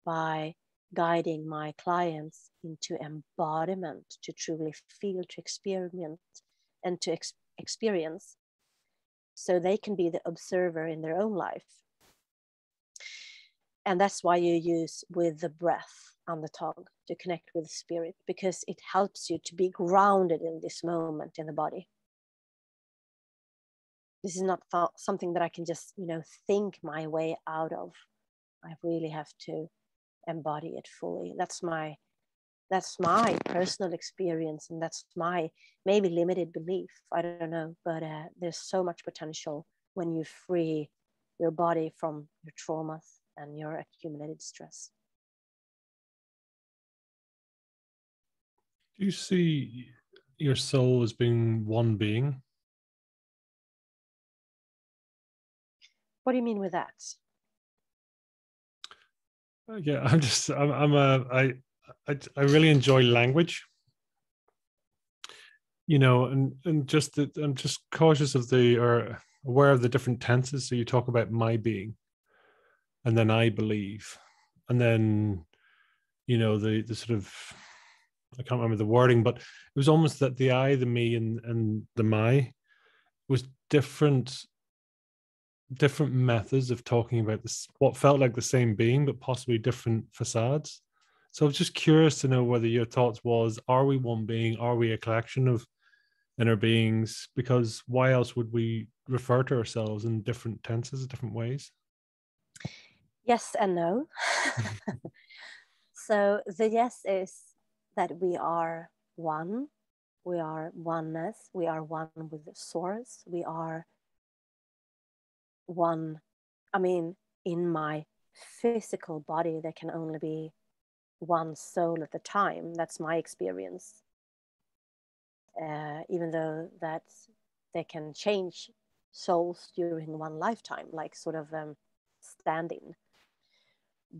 S2: by guiding my clients into embodiment, to truly feel, to experiment, and to experience, so they can be the observer in their own life. And that's why you use with the breath on the tongue to connect with spirit, because it helps you to be grounded in this moment in the body. This is not something that I can just, think my way out of. I really have to embody it fully. That's my personal experience, and that's my maybe limited belief. I don't know, but there's so much potential when you free your body from your traumas and your accumulated stress.
S1: Do you see your soul as being one being?
S2: What do you mean with that?
S1: Yeah, I really enjoy language, and just that I'm just cautious of or aware of the different tenses. So you talk about my being, and then I believe, and then the sort of, I can't remember the wording, but it was almost that the I, the me, and the my was different methods of talking about this, what felt like the same being, but possibly different facades. So I was just curious to know whether your thoughts was, are we one being? Are we a collection of inner beings? Because why else would we refer to ourselves in different tenses, different ways?
S2: Yes and no. So the yes is that we are one. We are oneness. We are one with the source. We are one. I mean, in my physical body, there can only be one soul at a time. That's my experience. Even though that they can change souls during one lifetime, like sort of stand-in.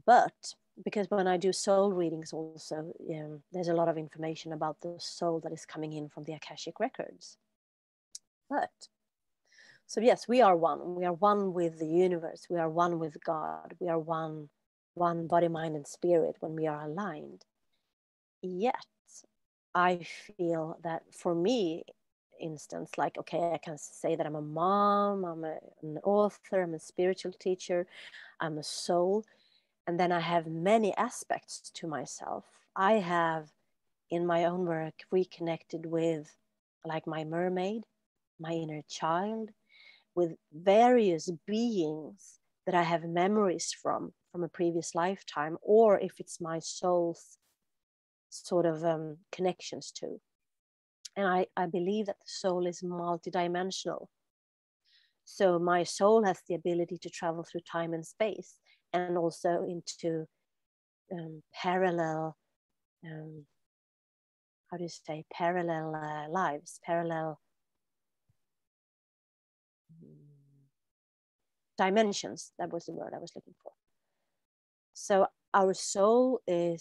S2: But because when I do soul readings also, there's a lot of information about the soul that is coming in from the Akashic records. But so yes, we are one. We are one with the universe. We are one with God. We are one body, mind, and spirit when we are aligned. Yet, I feel that for me, instance, like, okay, I can say that I'm a mom, I'm an author, I'm a spiritual teacher, I'm a soul. And then I have many aspects to myself. I have, in my own work, reconnected with, like, my mermaid, my inner child, with various beings that I have memories from a previous lifetime, or if it's my soul's sort of connections to. And I believe that the soul is multidimensional. So my soul has the ability to travel through time and space, and also into parallel, how do you say, parallel lives, parallel dimensions. That was the word I was looking for. So our soul it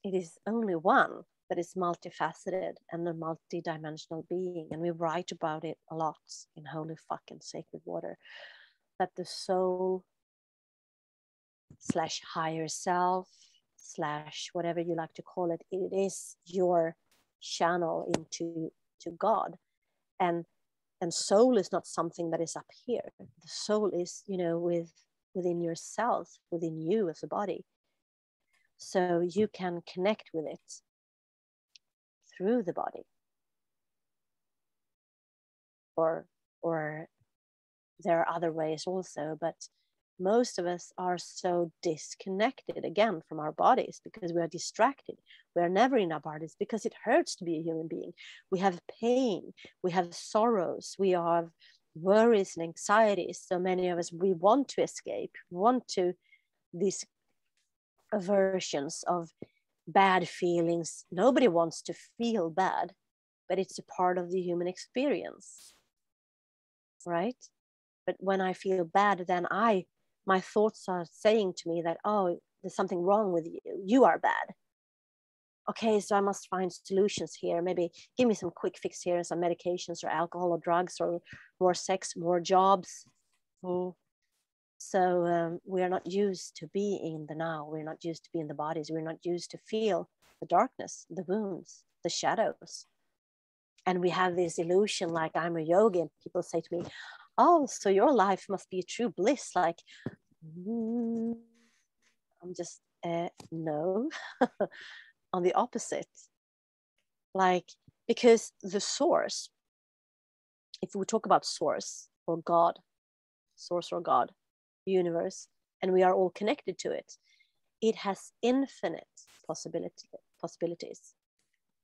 S2: is only one, but it's multifaceted and a multi-dimensional being. And we write about it a lot in Holy Fucking Sacred Water, that the soul / higher self / whatever you like to call it, it is your channel into God. And soul is not something that is up here. The soul is, within yourself, within you as a body. So you can connect with it through the body. Or there are other ways also, but most of us are so disconnected again from our bodies because we are distracted. We are never in our bodies because it hurts to be a human being. We have pain, we have sorrows, we have worries and anxieties. So many of us, we want to escape, these aversions of bad feelings. Nobody wants to feel bad, but it's a part of the human experience, right? But when I feel bad, then my thoughts are saying to me that, oh, there's something wrong with you. You are bad. Okay, so I must find solutions here. Maybe give me some quick fix here, some medications or alcohol or drugs or more sex, more jobs. So we are not used to be in the now. We're not used to be in the bodies. We're not used to feel the darkness, the wounds, the shadows. And we have this illusion, like I'm a yogi, and people say to me, oh, so your life must be a true bliss. Like, I'm just, no, on the opposite. Like, because the source, if we talk about source or God, source or God, universe, and we are all connected to it, it has infinite possibilities.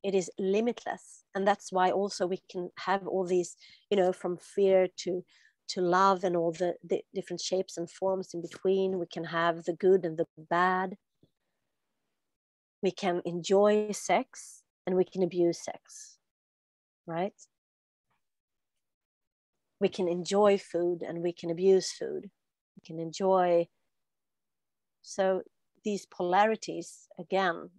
S2: It is limitless. And that's why also we can have all these, from fear to love and all the different shapes and forms in between. We can have the good and the bad. We can enjoy sex and we can abuse sex, right? We can enjoy food and we can abuse food. We can enjoy. So these polarities, again,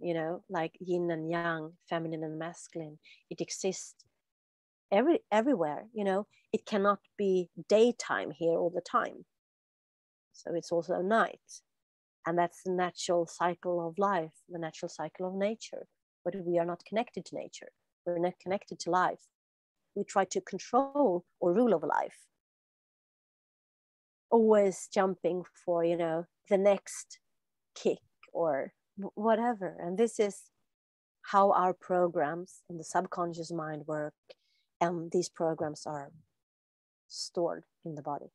S2: like yin and yang, feminine and masculine, it exists everywhere. It cannot be daytime here all the time. So it's also night. And that's the natural cycle of life, the natural cycle of nature. But we are not connected to nature. We're not connected to life. We try to control or rule over life. Always jumping for, the next kick or whatever. And this is how our programs in the subconscious mind work. And these programs are stored in the body.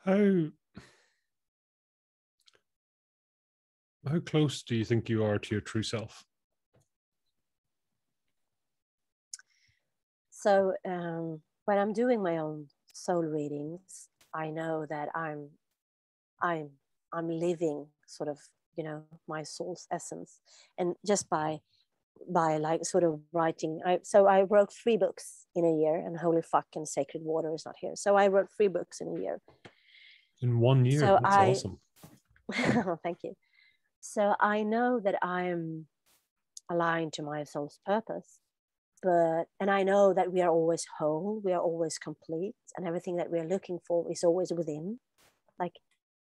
S1: How close do you think you are to your true self?
S2: So when I'm doing my own soul readings, I know that I'm living sort of, my soul's essence. And just by like sort of writing, I wrote 3 books in a year, and Holy Fucking Sacred Water is not here. So I wrote 3 books in a year.
S1: In 1 year? So that's awesome.
S2: Thank you. So I know that I'm aligned to my soul's purpose, and I know that we are always whole, we are always complete, and everything that we are looking for is always within. Like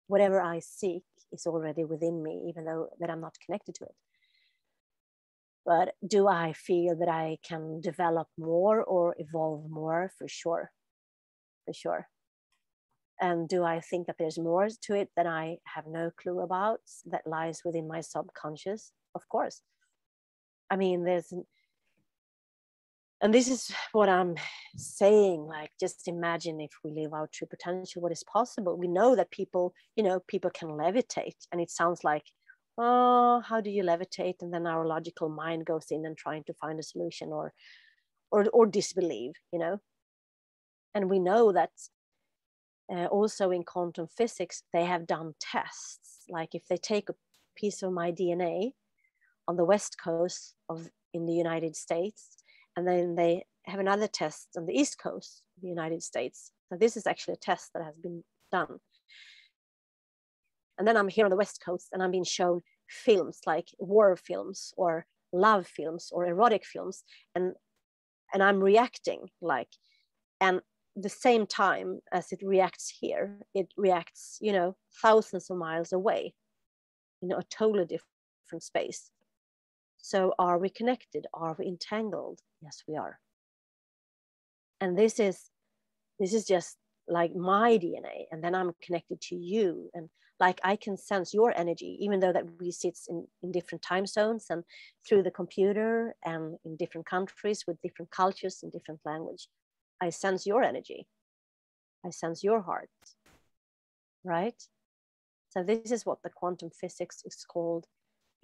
S2: whatever I seek is already within me, even though that I'm not connected to it. But do I feel that I can develop more or evolve more? For sure. And do I think that there's more to it that I have no clue about, that lies within my subconscious? Of course. I mean, and this is what I'm saying, like, just imagine if we live our true potential, what is possible. We know that people can levitate, and it sounds like, oh, how do you levitate? And then our logical mind goes in and trying to find a solution or disbelieve, And we know that Also in quantum physics, they have done tests. Like if they take a piece of my DNA on the west coast of in the United States, and then they have another test on the east coast of the United States. So this is actually a test that has been done. And then I'm here on the west coast, and I'm being shown films like war films or love films or erotic films, and I'm reacting like, and the same time as it reacts here, it reacts, you know, thousands of miles away, you know, a totally different space. So are we connected? Are we entangled? Yes, we are. And this is just like my DNA, and then I'm connected to you, and like I can sense your energy, even though that we sit in different time zones and through the computer and in different countries with different cultures and different language. I sense your energy. I sense your heart, right? So this is what the quantum physics is called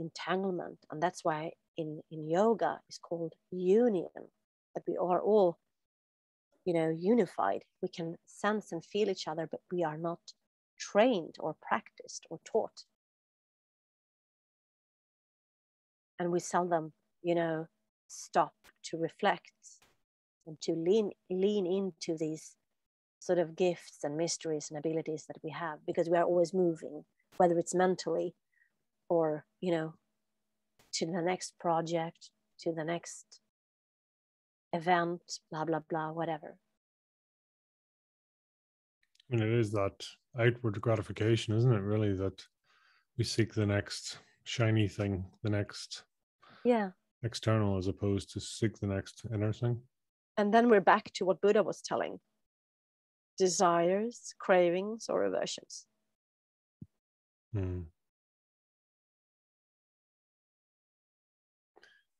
S2: entanglement. And that's why in yoga it's called union, that we are all, you know, unified. We can sense and feel each other, but we are not trained or practiced or taught. And we seldom, you know, stop to reflect and to lean into these sort of gifts and mysteries and abilities that we have, because we are always moving, whether it's mentally or, you know, to the next project, to the next event, blah, blah, blah, whatever.
S1: And it is that outward gratification, isn't it, really, that we seek the next shiny thing, the next external, as opposed to seek the next inner thing.
S2: And then we're back to what Buddha was telling: desires, cravings, or aversions.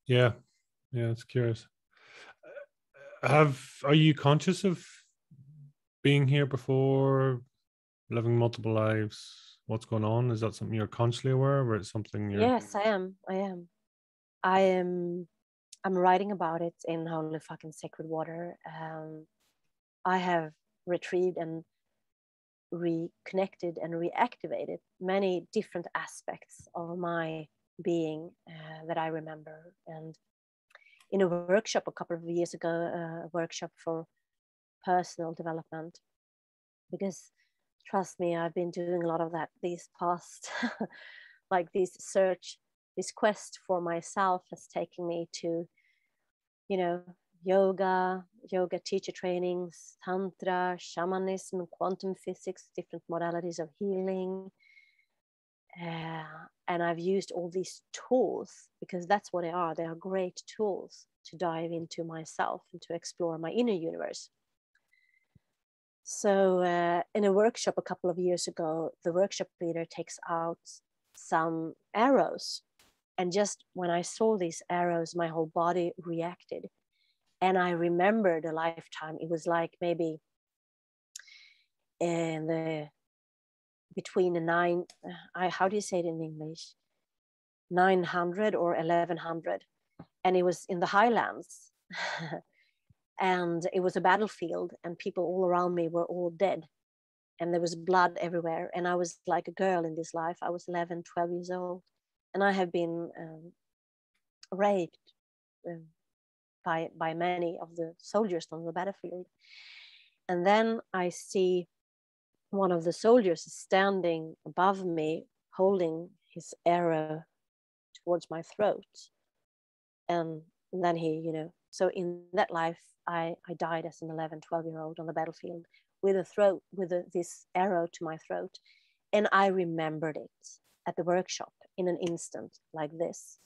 S1: Yeah, it's curious. Are you conscious of being here before, living multiple lives? What's going on? Is that something you're consciously aware of, or it's something you're...
S2: Yes, I am. I'm writing about it in Holy Fucking Sacred Water. I have retrieved and reconnected and reactivated many different aspects of my being that I remember. And in a workshop a couple of years ago, a workshop for personal development, because trust me, I've been doing a lot of that these past, like this search, this quest for myself has taken me to, you know, yoga teacher trainings, tantra, shamanism, quantum physics, different modalities of healing. And I've used all these tools because that's what they are. They are great tools to dive into myself and to explore my inner universe. So in a workshop a couple of years ago, the workshop leader takes out some arrows. And just when I saw these arrows, my whole body reacted. And I remembered a lifetime. It was like maybe in the between the how do you say it in English? 900 or 1100. And it was in the highlands. And it was a battlefield, and people all around me were all dead. And there was blood everywhere. And I was like a girl in this life. I was 11, 12 years old. And I have been raped by many of the soldiers on the battlefield. And then I see one of the soldiers standing above me, holding his arrow towards my throat. And then he, you know, so in that life, I died as an 11, 12-year-old on the battlefield with this arrow to my throat. And I remembered it at the workshop in an instant like this.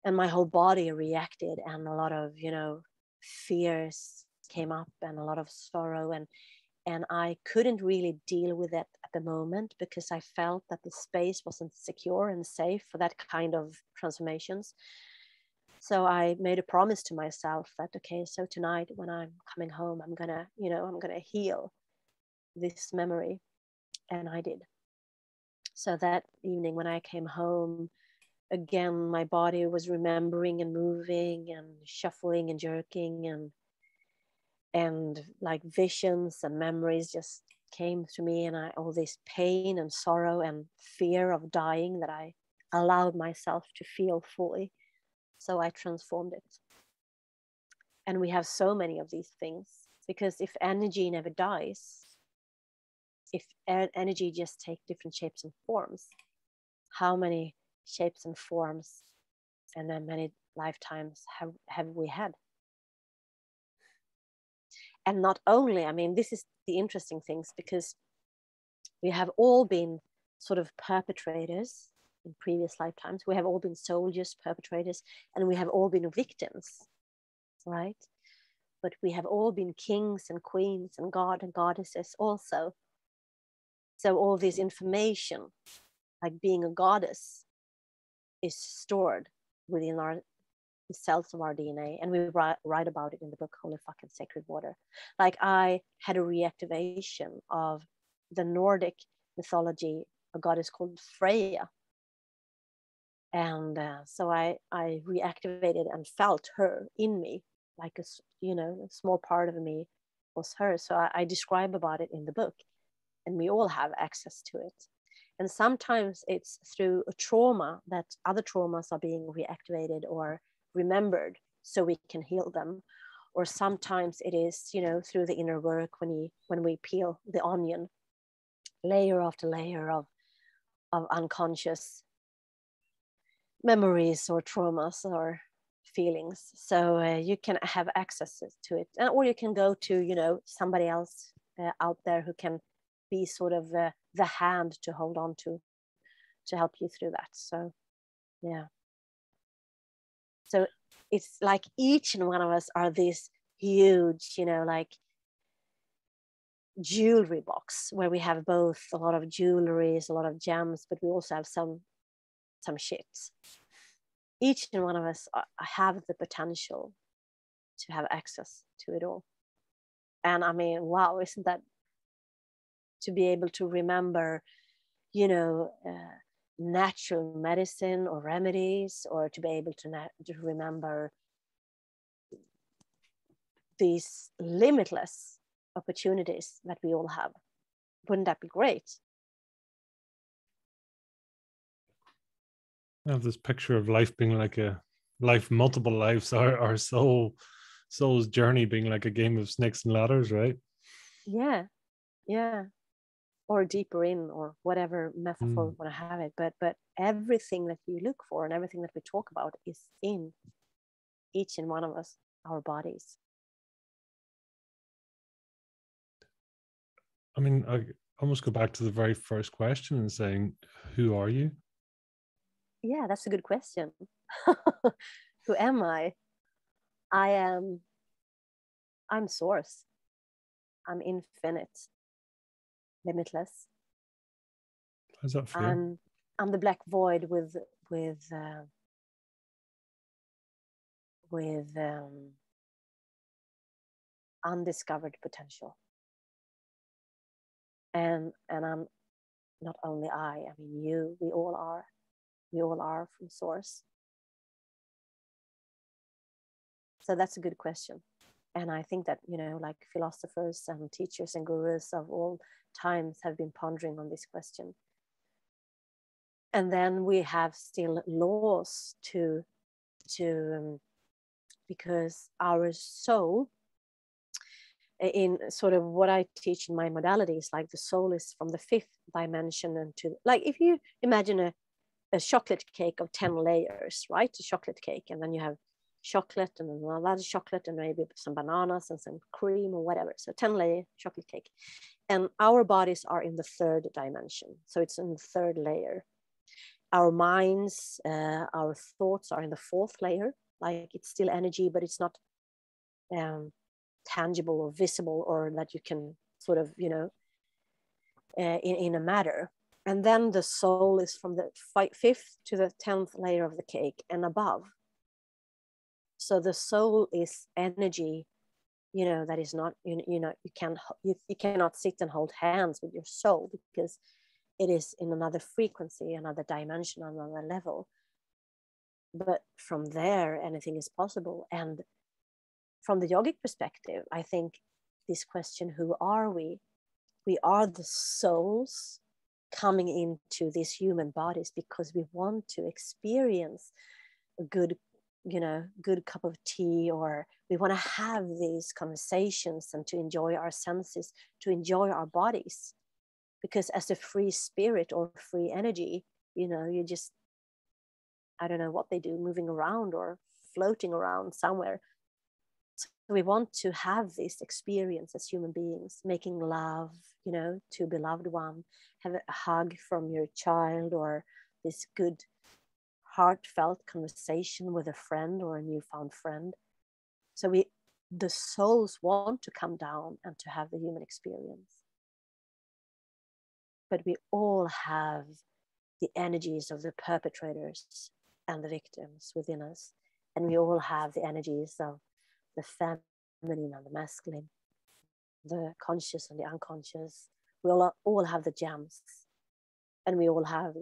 S2: And my whole body reacted, and a lot of, you know, fears came up and a lot of sorrow. And I couldn't really deal with it at the moment because I felt that the space wasn't secure and safe for that kind of transformations. So I made a promise to myself that, okay, so tonight when I'm coming home, I'm gonna heal this memory. And I did. So that evening when I came home, again, my body was remembering and moving and shuffling and jerking. and like visions and memories just came to me, and all this pain and sorrow and fear of dying that I allowed myself to feel fully. So I transformed it. And we have so many of these things, because if energy never dies, if energy just takes different shapes and forms, how many shapes and forms and then many lifetimes have we had? And not only, I mean, this is the interesting things, because we have all been sort of perpetrators in previous lifetimes. We have all been soldiers, perpetrators, and we have all been victims, right? But we have all been kings and queens and god and goddesses also. So all this information, like being a goddess, is stored within the cells of our DNA, and we write about it in the book Holy Fucking Sacred Water. Like I had a reactivation of the Nordic mythology, a goddess called Freya, and so I reactivated and felt her in me, like a small part of me was her. So I describe about it in the book, and we all have access to it. And sometimes it's through a trauma that other traumas are being reactivated or remembered so we can heal them. Or sometimes it is, through the inner work when we peel the onion, layer after layer of unconscious memories or traumas or feelings. So you can have access to it, or you can go to, somebody else out there who can be sort of the hand to hold on to help you through that. So yeah, so it's like each and one of us are this huge, like jewelry box where we have both a lot of jewelries, a lot of gems, but we also have some shit. Each and one of us have the potential to have access to it all. And I mean, wow, isn't that, to be able to remember, natural medicine or remedies, or to be able to remember these limitless opportunities that we all have. Wouldn't that be great?
S1: I have this picture of life being like a life, multiple lives, our soul's journey being like a game of snakes and ladders, right?
S2: Yeah. Or deeper in, or whatever metaphor we want to have it. But everything that you look for and everything that we talk about is in each and one of us, our bodies.
S1: I mean, I almost go back to the very first question and saying, who are you?
S2: Yeah, that's a good question. Who am I? I'm source. I'm infinite, limitless.
S1: How's that feel?
S2: I'm the black void with undiscovered potential. And I'm not only I mean you, we all are from source. So that's a good question. And I think that, like philosophers and teachers and gurus of all times have been pondering on this question. And then we have still laws to because our soul, in sort of what I teach in my modalities, like the soul is from the fifth dimension, and to, like, if you imagine a chocolate cake of 10 layers, right? A chocolate cake, and then you have chocolate and then another chocolate and maybe some bananas and some cream or whatever. So 10-layer chocolate cake. And our bodies are in the third dimension. So it's in the third layer. Our minds, our thoughts are in the fourth layer. Like, it's still energy, but it's not tangible or visible, or that you can sort of, in a matter. And then the soul is from the fifth to the 10th layer of the cake and above. So the soul is energy, that is not, you cannot sit and hold hands with your soul, because it is in another frequency, another dimension, another level. But from there, anything is possible. And from the yogic perspective, I think this question, who are we? We are the souls coming into these human bodies because we want to experience a good, good cup of tea, or we want to have these conversations and to enjoy our senses, to enjoy our bodies. Because as a free spirit or free energy, you just, I don't know what they do, moving around or floating around somewhere. So we want to have this experience as human beings, making love, to a beloved one, have a hug from your child, or this good heartfelt conversation with a friend or a newfound friend. So the souls want to come down and to have the human experience. But we all have the energies of the perpetrators and the victims within us. And we all have the energies of the feminine and the masculine, the conscious and the unconscious. We all have the gems. And we all have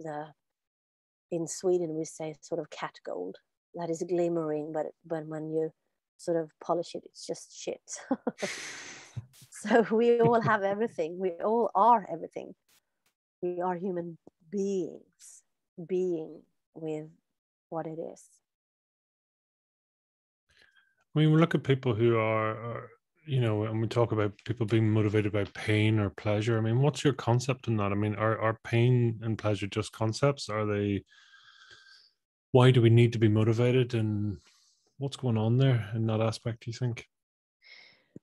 S2: in Sweden we say sort of cat gold that is glimmering, but when you sort of polish it, it's just shit. So we all have everything. We all are everything. We are human beings, being with what it is.
S1: I mean, we look at people who are and we talk about people being motivated by pain or pleasure. I mean, what's your concept in that? I mean, are pain and pleasure just concepts? Are they, why do we need to be motivated, and what's going on there in that aspect, do you think?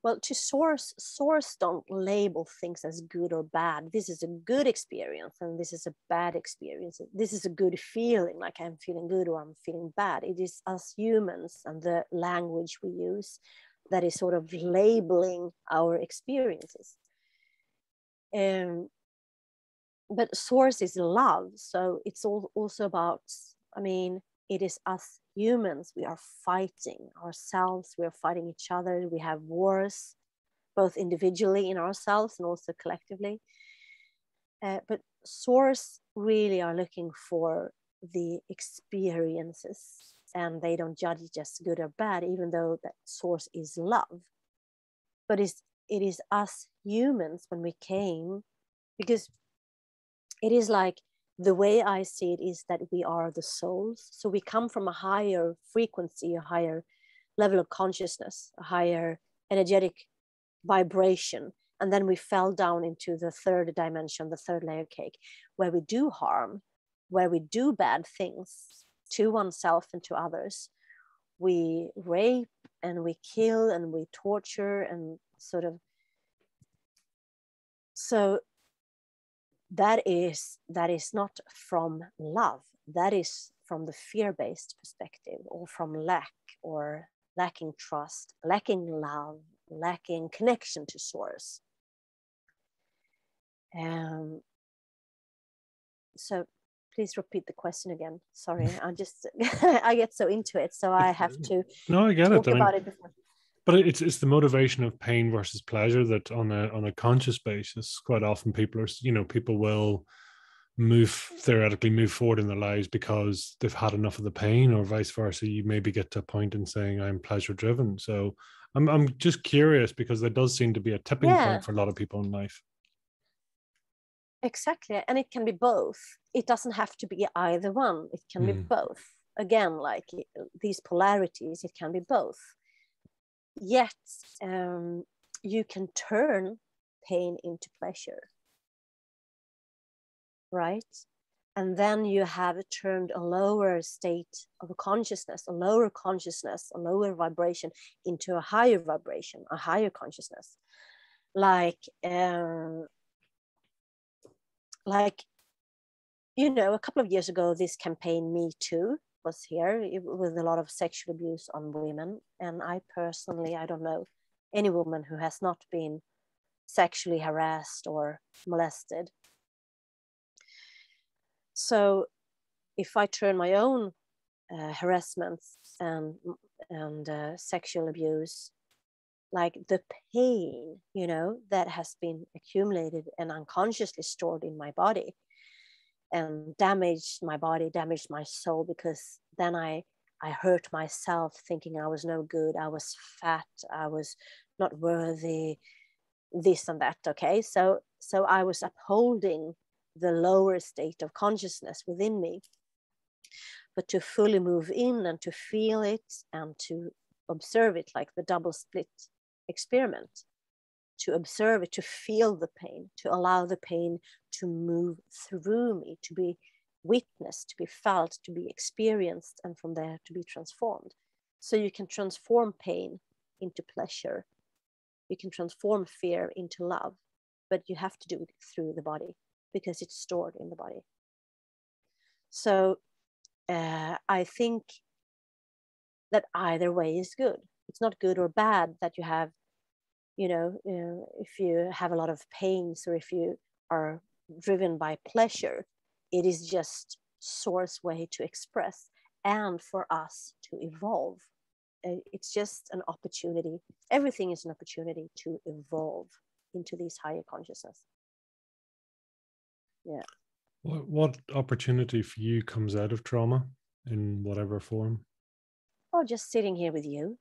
S2: Well, to source don't label things as good or bad. This is a good experience and this is a bad experience. This is a good feeling, like I'm feeling good or I'm feeling bad. It is us humans and the language we use that is sort of labeling our experiences. But source is love. So it's also about, I mean, it is us humans. We are fighting ourselves. We are fighting each other. We have wars, both individually in ourselves and also collectively. But source really are looking for the experiences, and they don't judge it as good or bad, even though that source is love. But it is us humans when we came, because it is like, the way I see it is that we are the souls. So we come from a higher frequency, a higher level of consciousness, a higher energetic vibration. And then we fell down into the third dimension, the third layer cake, where we do harm, where we do bad things to oneself and to others. We rape and we kill and we torture and sort of. So that is not from love. That is from the fear-based perspective, or from lack, or lacking trust, lacking love, lacking connection to source. So please repeat the question again. Sorry, I just I get so into it, so I have to
S1: I get
S2: talk
S1: it.
S2: about it before.
S1: But it's the motivation of pain versus pleasure that on a conscious basis, quite often people are, people will theoretically move forward in their lives because they've had enough of the pain, or vice versa. You maybe get to a point in saying I'm pleasure driven. So I'm just curious, because there does seem to be a tipping point for a lot of people in life.
S2: Exactly, and it can be both. It doesn't have to be either one. It can be both. Again, like these polarities, it can be both. Yet you can turn pain into pleasure, right? And then you have turned a lower state of consciousness, a lower vibration into a higher vibration, a higher consciousness. A couple of years ago, this campaign Me Too was here with a lot of sexual abuse on women. And I personally, I don't know any woman who has not been sexually harassed or molested. So if I turn my own harassments and sexual abuse, like the pain, that has been accumulated and unconsciously stored in my body and damaged my body, damaged my soul, because then I I hurt myself thinking I was no good, I was fat, I was not worthy, this and that. Okay, so I was upholding the lower state of consciousness within me. But to fully move in and to feel it and to observe it, like the double split experiment, to observe it, to feel the pain, to allow the pain to move through me, to be witnessed, to be felt, to be experienced, and from there to be transformed. So you can transform pain into pleasure. You can transform fear into love, but you have to do it through the body because it's stored in the body. So I think that either way is good. It's not good or bad that you have, if you have a lot of pains or if you are driven by pleasure, it is just source way to express and for us to evolve. It's just an opportunity. Everything is an opportunity to evolve into these higher consciousness. Yeah.
S1: What opportunity for you comes out of trauma in whatever form?
S2: Oh, just sitting here with you.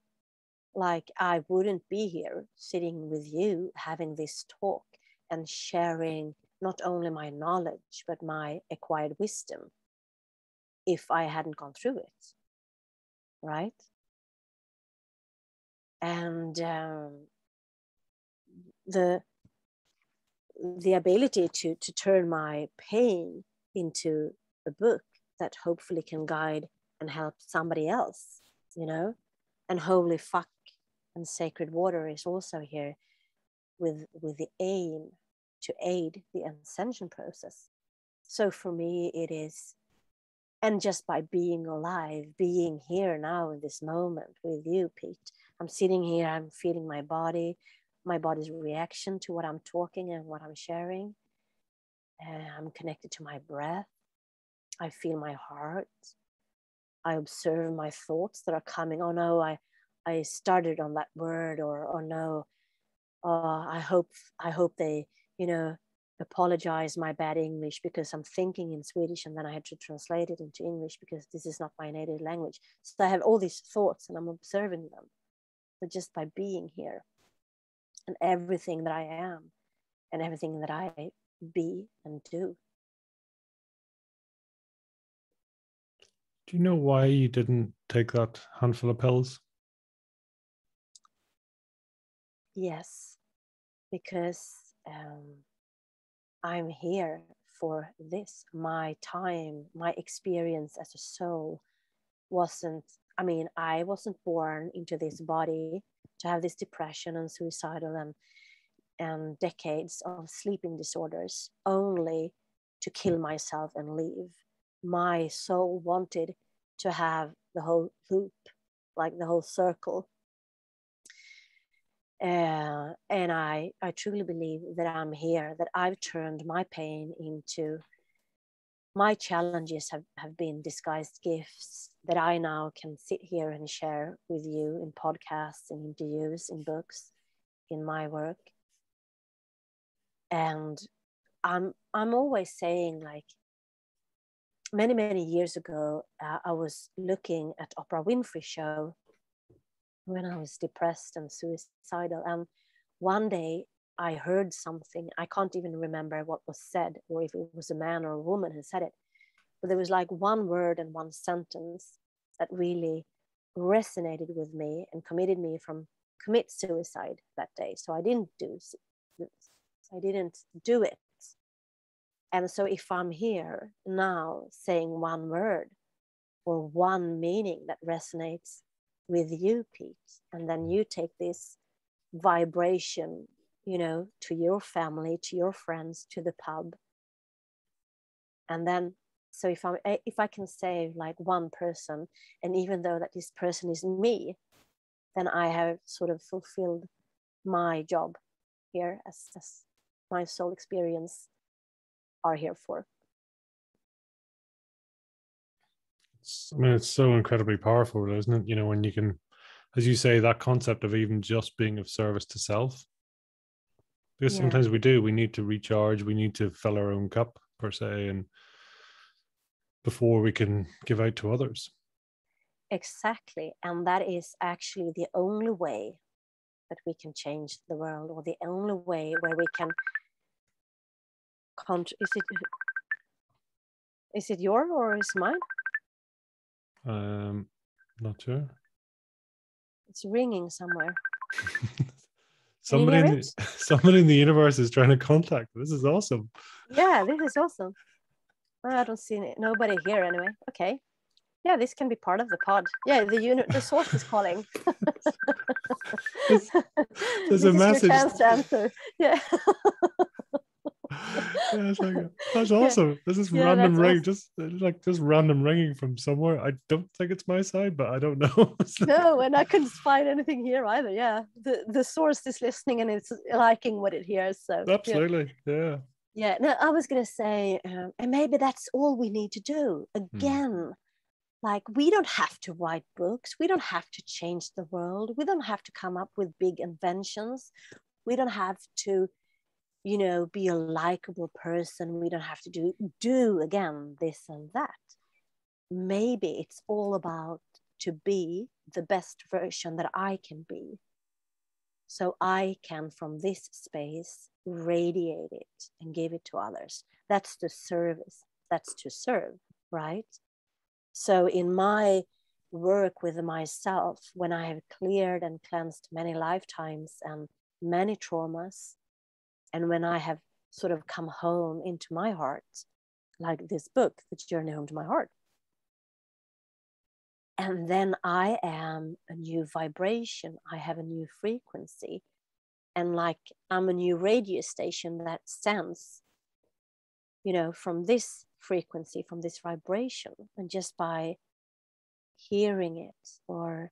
S2: Like I wouldn't be here sitting with you, having this talk and sharing not only my knowledge, but my acquired wisdom if I hadn't gone through it. Right? And the ability to turn my pain into a book that hopefully can guide and help somebody else, and holy fuck and sacred water is also here with the aim to aid the ascension process. So for me it is, and just by being alive, being here now in this moment with you, Pete, I'm sitting here, I'm feeling my body's reaction to what I'm talking and what I'm sharing. I'm connected to my breath. I feel my heart. I observe my thoughts that are coming. Oh no, I started on that word, or oh no, I hope they, apologize my bad English because I'm thinking in Swedish and then I had to translate it into English because this is not my native language. So I have all these thoughts and I'm observing them. But just by being here and everything that I am and everything that I be and do.
S1: Do you know why you didn't take that handful of pills?
S2: Yes, because I'm here for this. My time, my experience as a soul I wasn't born into this body to have this depression and suicidal and decades of sleeping disorders only to kill myself and leave. My soul wanted to have the whole loop, like the whole circle. And I truly believe that I'm here, that I've turned my pain into, my challenges have been disguised gifts that I now can sit here and share with you in podcasts, in interviews, in books, in my work. And I'm always saying, like, many years ago, I was looking at Oprah Winfrey show when I was depressed and suicidal. And one day I heard something. I can't even remember what was said or if it was a man or a woman who said it. But there was like one word and one sentence that really resonated with me and committed me from commit suicide that day. So I didn't do it. And so if I'm here now saying one word or one meaning that resonates with you, Pete, and then you take this vibration, to your family, to your friends, to the pub. And then, so if I can save like one person, and even though that this person is me, then I have sort of fulfilled my job here as my soul experience are here for.
S1: It's so incredibly powerful, isn't it? When you can, as you say, that concept of even just being of service to self. Because sometimes we need to recharge, we need to fill our own cup per se, and before we can give out to others.
S2: Exactly. And that is actually the only way that we can change the world, or the only way where we can is it your or is mine?
S1: Not sure.
S2: It's ringing somewhere. Can you
S1: Somebody
S2: hear
S1: in
S2: it?
S1: somebody in the universe is trying to contact. This is awesome.
S2: Yeah, this is awesome. I don't see nobody here anyway. Okay. Yeah, this can be part of the pod. Yeah, the source is calling.
S1: There's
S2: This
S1: a
S2: is your
S1: message.
S2: chance to answer. Yeah.
S1: Yeah, it's like, that's
S2: Yeah.
S1: awesome. This is
S2: Yeah,
S1: random
S2: that's
S1: ring,
S2: awesome.
S1: just random ringing from somewhere. I don't think it's my side, but I don't know.
S2: No, and I couldn't find anything here either. Yeah, the source is listening and it's liking what it hears. So yeah.
S1: Absolutely, yeah.
S2: Yeah, no, I was gonna say, and maybe that's all we need to do. Again, like, we don't have to write books. We don't have to change the world. We don't have to come up with big inventions. We don't have to, be a likable person. We don't have to do again this and that. Maybe it's all about to be the best version that I can be. So I can, from this space, radiate it and give it to others. That's the service. That's to serve, right? So in my work with myself, when I have cleared and cleansed many lifetimes and many traumas, and when I have sort of come home into my heart, like this book, The Journey Home to My Heart, and then I am a new vibration, I have a new frequency, and like I'm a new radio station that sends, from this frequency, from this vibration, and just by hearing it or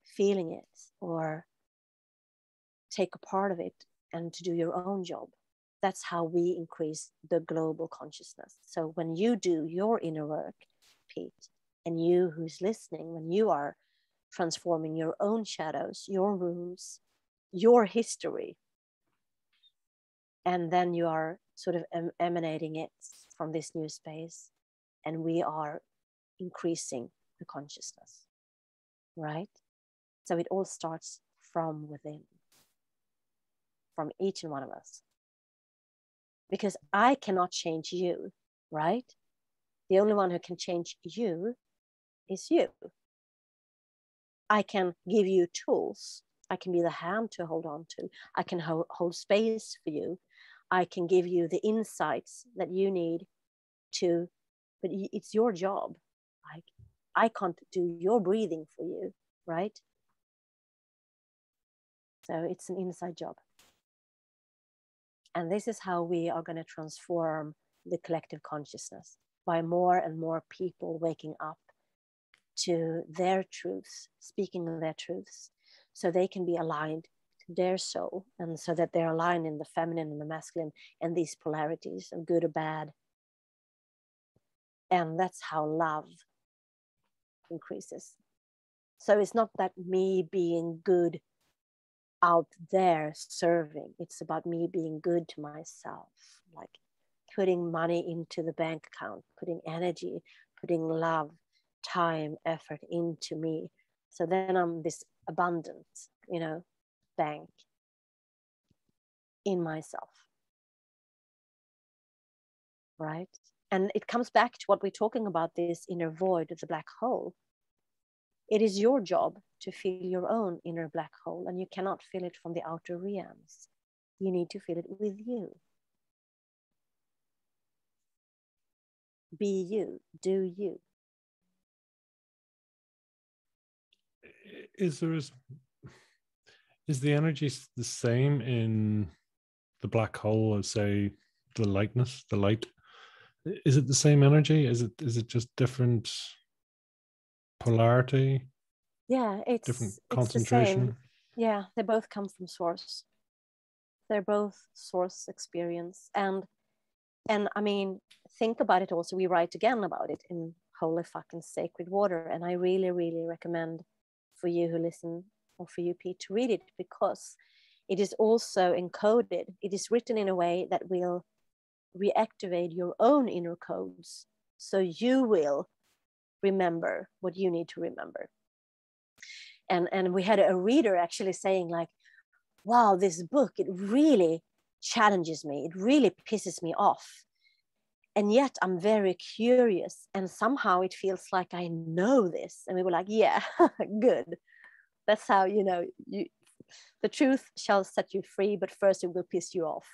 S2: feeling it or take a part of it and to do your own job. That's how we increase the global consciousness. So when you do your inner work, Pete, and you who's listening, when you are transforming your own shadows, your wounds, your history, and then you are sort of emanating it from this new space, and we are increasing the consciousness, right? So it all starts from within, from each and one of us. Because I cannot change you, right? The only one who can change you is you. I can give you tools. I can be the hand to hold on to. I can hold space for you. I can give you the insights that you need to, but it's your job. Like, I can't do your breathing for you, right? So it's an inside job. And this is how we are going to transform the collective consciousness, by more and more people waking up to their truths, speaking their truths, so they can be aligned to their soul, and so that they're aligned in the feminine and the masculine and these polarities of good or bad. And that's how love increases. So it's not that me being good out there serving, it's about me being good to myself, like putting money into the bank account, putting energy, putting love, time, effort into me. So then I'm this abundant, bank in myself, right? And it comes back to what we're talking about, this inner void, the black hole. It is your job to fill your own inner black hole, and you cannot fill it from the outer realms. You need to fill it with you. Be you, do you.
S1: Is the energy the same in the black hole as, say, the lightness, the light? Is it the same energy? Is it just different polarity?
S2: Yeah,
S1: Different
S2: it's the same.
S1: concentration?
S2: Yeah, they both come from source. They're both source experience. And I mean, think about it also. We write again about it in Holy Fucking Sacred Water. And I really, really recommend for you who listen, or for you, Pete, to read it, because it is also encoded. It is written in a way that will reactivate your own inner codes. So you will remember what you need to remember. And we had a reader actually saying like, wow, this book, it really challenges me. It really pisses me off. And yet I'm very curious. And somehow it feels like I know this. And we were like, yeah, good. That's how, the truth shall set you free, but first it will piss you off.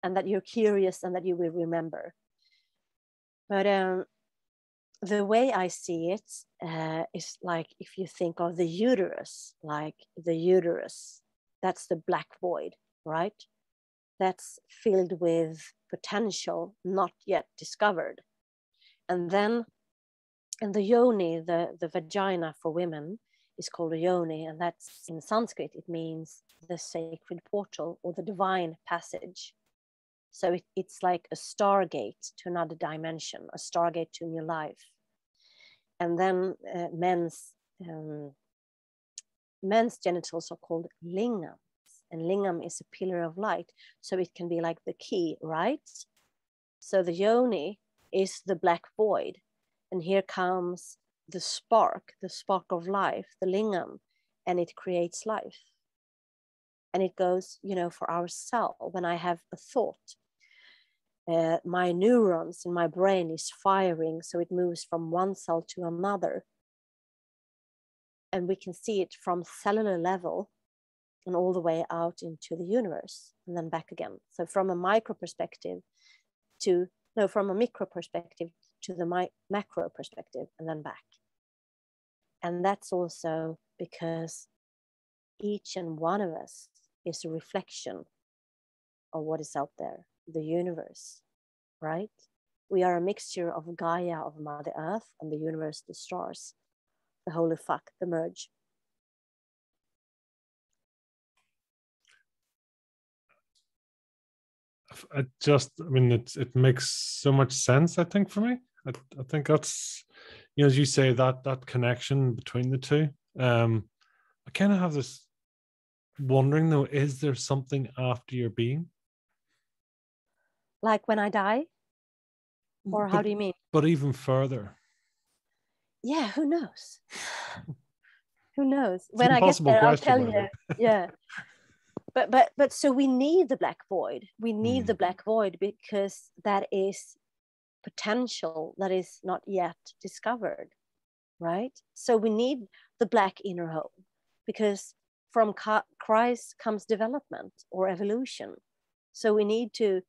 S2: And that you're curious and that you will remember. But the way I see it is like, if you think of the uterus, that's the black void, right? That's filled with potential not yet discovered. And then in the yoni, the vagina for women is called a yoni, and that's in Sanskrit, it means the sacred portal or the divine passage. So it's like a stargate to another dimension, a stargate to new life. And then men's genitals are called lingams, and lingam is a pillar of light. So it can be like the key, right? So the yoni is the black void. And here comes the spark of life, the lingam, and it creates life. And it goes, for our cell, when I have a thought, my neurons in my brain is firing, so it moves from one cell to another. And we can see it from cellular level and all the way out into the universe and then back again. So from a micro perspective from a micro perspective to the macro perspective and then back. And that's also because each and one of us is a reflection of what is out there, the universe, right? We are a mixture of Gaia, of Mother Earth, and the universe, the stars, the holy fuck, the merge.
S1: It makes so much sense, I think, for me. I think that's, as you say, that connection between the two. I kind of have this wondering though, is there something after your being?
S2: Like when I die? Or how do you mean?
S1: But even further.
S2: Yeah, who knows? Who knows?
S1: It's
S2: when I get there, I'll
S1: question,
S2: tell you. Yeah. But so we need the black void. We need the black void because that is potential that is not yet discovered, right? So we need the black inner hole because from Christ comes development or evolution. So we need to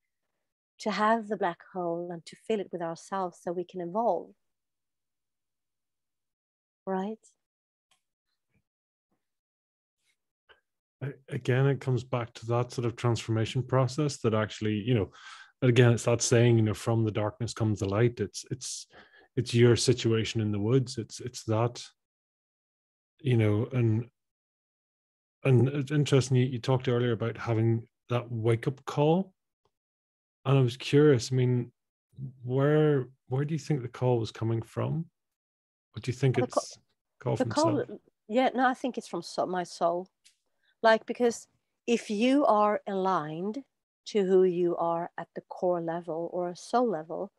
S2: have the black hole and to fill it with ourselves so we can evolve, right?
S1: Again, it comes back to that sort of transformation process that actually, again, it's that saying, from the darkness comes the light. It's your situation in the woods. It's that, and it's interesting. You talked earlier about having that wake up call, and I was curious. I mean, where do you think the call was coming from? What do you think it's call from?
S2: I think it's from my soul. Like, because if you are aligned to who you are at the core level or a soul level,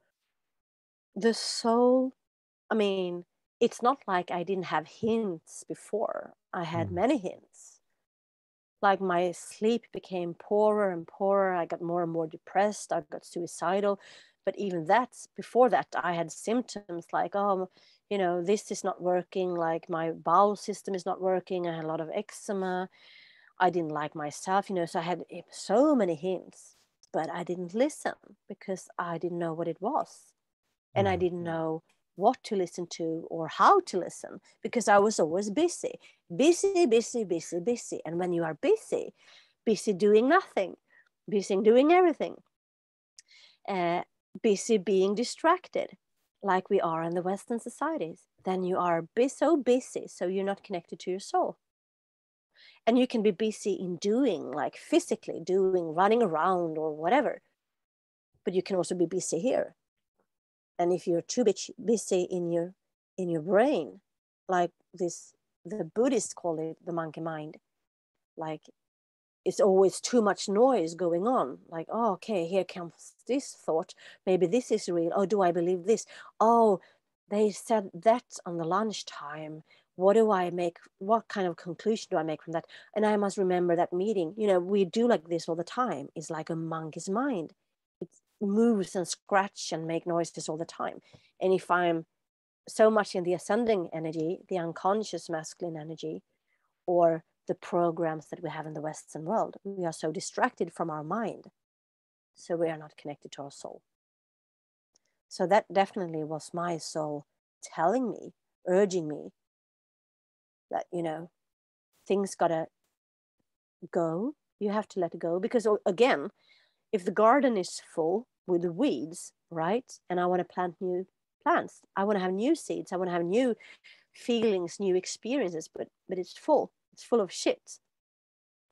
S2: the soul, it's not like I didn't have hints before. I had many hints. Like my sleep became poorer and poorer. I got more and more depressed. I got suicidal. But even before that, I had symptoms like, this is not working. Like my bowel system is not working. I had a lot of eczema. I didn't like myself, so I had so many hints, but I didn't listen because I didn't know what it was. And I didn't know what to listen to or how to listen because I was always busy. And when you are busy doing nothing, busy doing everything, busy being distracted, like we are in the Western societies, then you are so busy, so you're not connected to your soul. And you can be busy in doing, like physically doing, running around or whatever. But you can also be busy here. And if you're too busy in your brain, like the Buddhists call it the monkey mind, like it's always too much noise going on. Like, okay, here comes this thought. Maybe this is real. Oh, do I believe this? Oh, they said that on the lunchtime. What do I make? What kind of conclusion do I make from that? And I must remember that meeting. You know, we do like this all the time. It's like a monkey's mind. It moves and scratch and make noises all the time. And if I'm so much in the ascending energy, the unconscious masculine energy, or the programs that we have in the Western world, we are so distracted from our mind. So we are not connected to our soul. So that definitely was my soul telling me, urging me that, you know, things gotta go. You have to let it go. Because again, if the garden is full with the weeds, right? And I want to plant new plants, I want to have new seeds, I want to have new feelings, new experiences, but it's full. It's full of shit.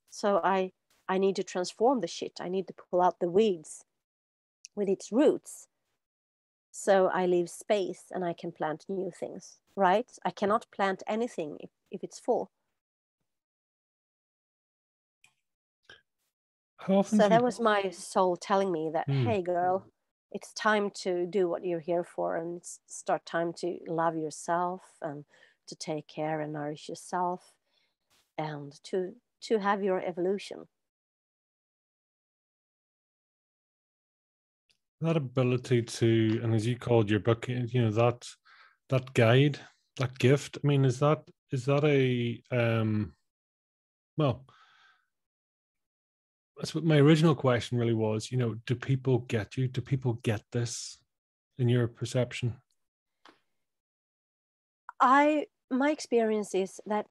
S2: So I need to transform the shit. I need to pull out the weeds with its roots. So I leave space and I can plant new things, right? I cannot plant anything if it's full.
S1: How often
S2: So
S1: do you?
S2: that was my soul telling me that, hey, girl, it's time to do what you're here for, and it's start time to love yourself and to take care and nourish yourself and to have your evolution.
S1: That ability to, and as you called your book, you know, that guide, that gift. I mean, is that a well, that's what my original question really was. You know, do people get you? Do people get this in your perception?
S2: My experience is that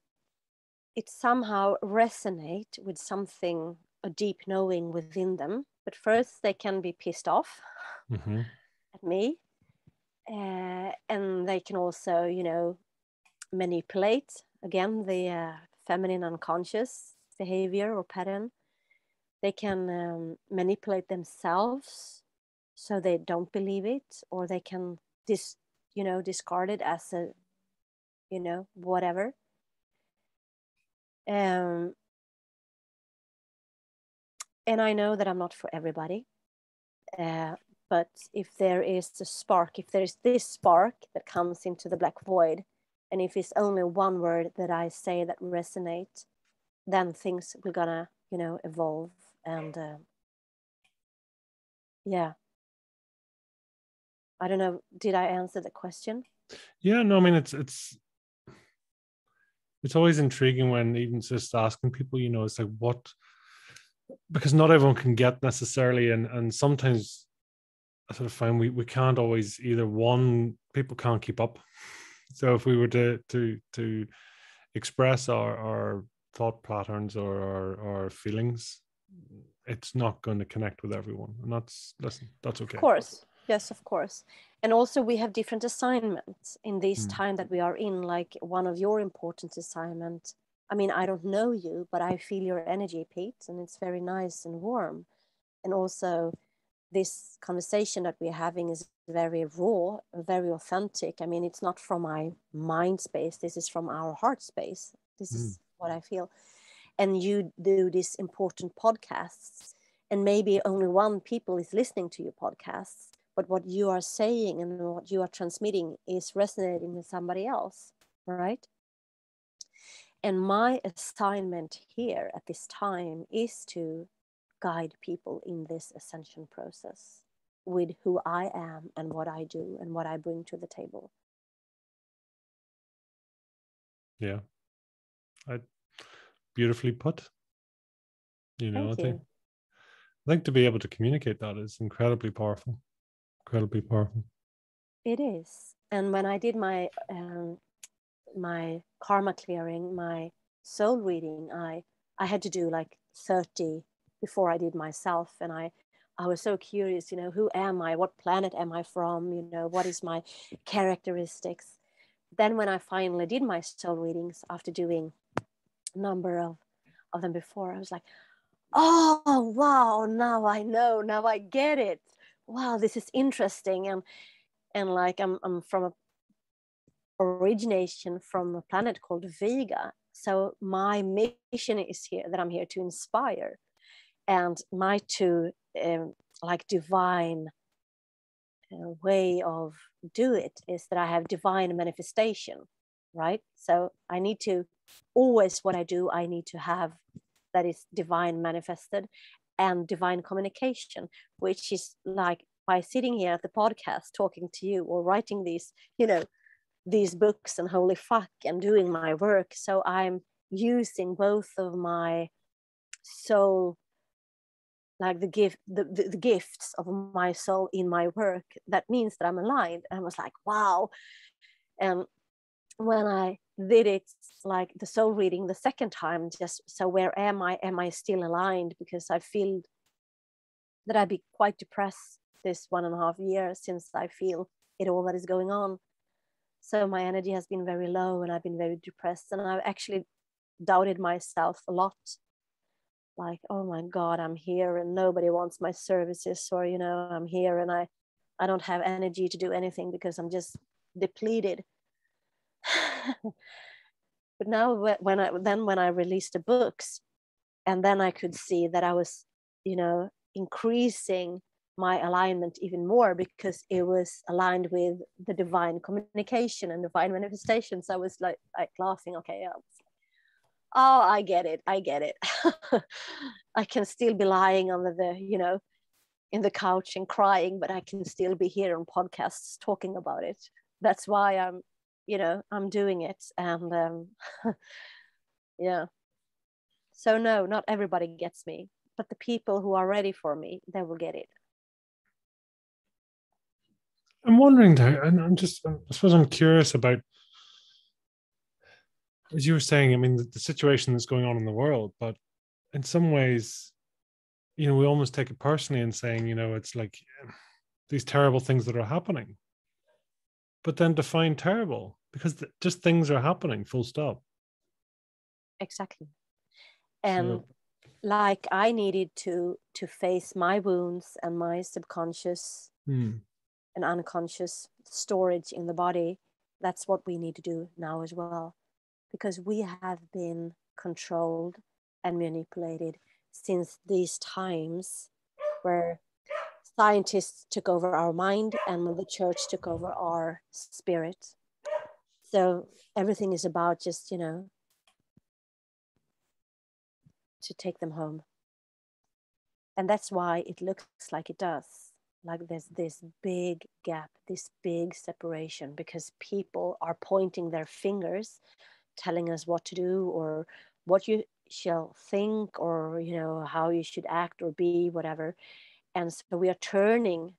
S2: it somehow resonate with something, a deep knowing within them. But first they can be pissed off at me, and they can also, you know, manipulate again the feminine unconscious behavior or pattern. They can manipulate themselves so they don't believe it, or they can discard it as a, you know, whatever. um and I know that I'm not for everybody, but if there is a spark, if there is this spark that comes into the black void, and if it's only one word that I say that resonate, then things will gonna, you know, evolve. And yeah, I don't know, did I answer the question?
S1: Yeah, no, I mean, it's always intriguing when even just asking people, you know, it's like what, because not everyone can get necessarily, and sometimes I sort of find we can't always, either one, people can't keep up. So if we were to express our thought patterns or our feelings, it's not going to connect with everyone, and that's okay.
S2: Of course, yes, of course. And also we have different assignments in this time that we are in. Like one of your important assignment, I mean, I don't know you, but I feel your energy, Pete, and it's very nice and warm. And also this conversation that we're having is very raw, very authentic. I mean, it's not from my mind space, this is from our heart space. This is what I feel. And you do these important podcasts, and maybe only one people is listening to your podcasts, but what you are saying and what you are transmitting is resonating with somebody else, right? And my assignment here at this time is to guide people in this ascension process with who I am and what I do and what I bring to the table.
S1: Yeah, beautifully put. You know,
S2: Thank you.
S1: I think to be able to communicate that is incredibly powerful. Incredibly powerful.
S2: It is. And when I did my my karma clearing, my soul reading, I had to do like 30 before I did myself. And I was so curious, you know, who am I? What planet am I from? You know, what is my characteristics? Then when I finally did my soul readings after doing a number of them before, I was like, oh, wow, now I know, now I get it. Wow, this is interesting. And like I'm from a origination from a planet called Vega. So my mission is here, that I'm here to inspire, and my two like divine way of do it is that I have divine manifestation, right? So I need to always, what I do, I need to have that is divine manifested, and divine communication, which is like by sitting here at the podcast talking to you, or writing these, these books and holy fuck and doing my work. So I'm using both of my soul, like the gifts of my soul in my work. That means that I'm aligned. And I was like, wow. And when I did it, like the soul reading the second time, just so where am I still aligned? Because I feel that I'd be quite depressed this 1.5 years since I feel it all that is going on. So my energy has been very low and I've been very depressed, and I've actually doubted myself a lot. Like, oh my God, I'm here and nobody wants my services, or, I'm here and I don't have energy to do anything because I'm just depleted. But now when I released the books, and then I could see that I was, increasing my alignment even more, because it was aligned with the divine communication and divine manifestations. I was like laughing. Okay, oh, I get it. I can still be lying under the, in the couch and crying, but I can still be here on podcasts talking about it. That's why I'm doing it. And yeah. So no, not everybody gets me, but the people who are ready for me, they will get it.
S1: I'm wondering, and I suppose I'm curious about, as you were saying, I mean, the situation that's going on in the world, but in some ways, we almost take it personally and saying, it's like these terrible things that are happening, but then define terrible, because just things are happening, full stop.
S2: Exactly. And like I needed to face my wounds and my subconscious and unconscious storage in the body. That's what we need to do now as well, because we have been controlled and manipulated since these times where scientists took over our mind and the church took over our spirit. So everything is about just, to take them home. And that's why it looks like it does. Like there's this big gap, this big separation, because people are pointing their fingers, telling us what to do, or what you shall think, or, how you should act or be, whatever. And so we are turning,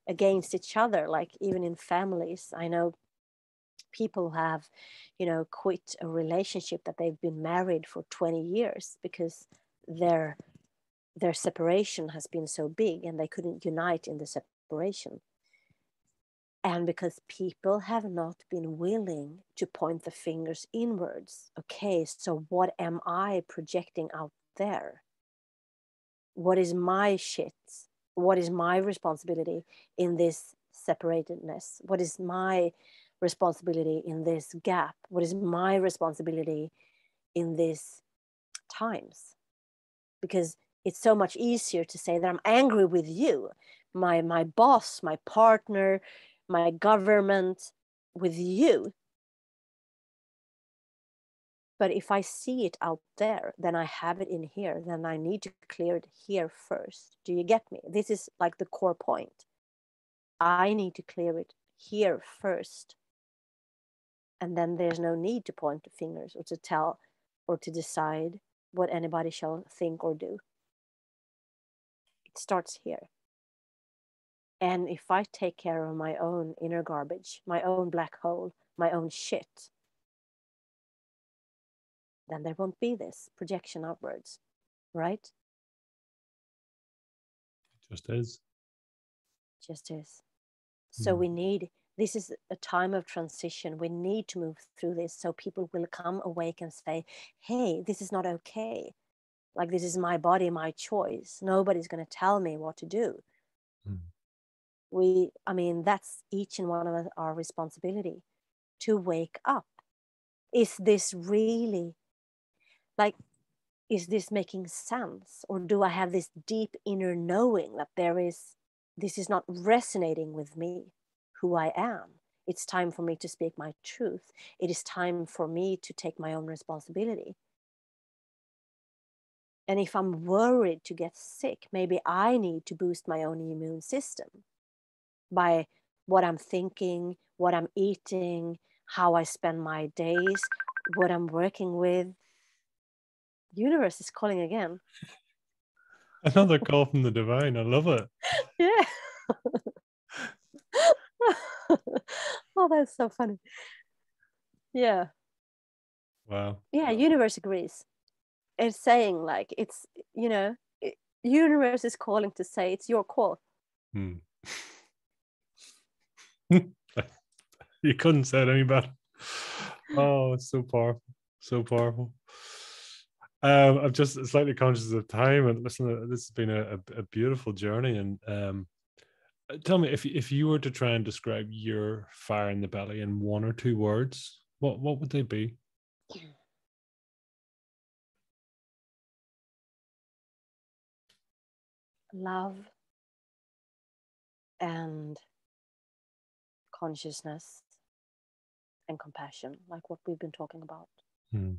S2: against each other, like even in families. I know people have, quit a relationship that they've been married for 20 years because their separation has been so big and they couldn't unite in the separation. And because people have not been willing to point the fingers inwards. Okay, so what am I projecting out there? What is my shit? What is my responsibility in this separatedness? What is my responsibility in this gap? What is my responsibility in these times? Because it's so much easier to say that I'm angry with you, my boss, my partner, my government, with you. But if I see it out there, then I have it in here. Then I need to clear it here first. Do you get me? This is like the core point. I need to clear it here first. And then there's no need to point the fingers or to tell or to decide what anybody shall think or do. It starts here. And if I take care of my own inner garbage, my own black hole, my own shit, then there won't be this projection outwards, right?
S1: Just is.
S2: Just is. So we need, this is a time of transition. We need to move through this so people will come awake and say, hey, this is not okay. Like, this is my body, my choice. Nobody's going to tell me what to do. That's each and one of us, our responsibility to wake up. Is this really, like, is this making sense? Or do I have this deep inner knowing that there is this is not resonating with me, who I am. It's time for me to speak my truth. It is time for me to take my own responsibility. And if I'm worried to get sick, maybe I need to boost my own immune system by what I'm thinking, what I'm eating, how I spend my days, what I'm working with. The universe is calling again.
S1: Another call from the divine. I love it.
S2: Yeah. Oh, that's so funny. Yeah.
S1: Wow.
S2: Yeah, universe agrees. It's saying like it's, universe is calling to say it's your call.
S1: Hmm. You couldn't say it any better. Oh, it's so powerful. So powerful. I'm just slightly conscious of time, and listen, this has been a beautiful journey. And tell me, if you were to try and describe your fire in the belly in one or two words, what would they be?
S2: Love and consciousness and compassion, like what we've been talking about.
S1: Hmm.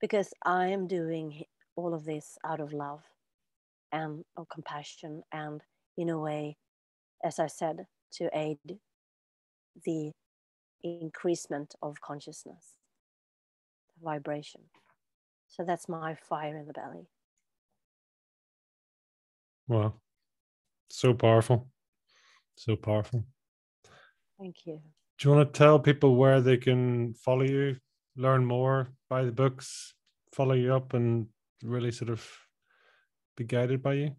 S2: Because I am doing all of this out of love and of compassion, and in a way, as I said, to aid the increasement of consciousness, vibration. So that's my fire in the belly.
S1: Wow, so powerful, so powerful.
S2: Thank you.
S1: Do you want to tell people where they can follow you, learn more, buy the books, follow you up, and really sort of be guided by you?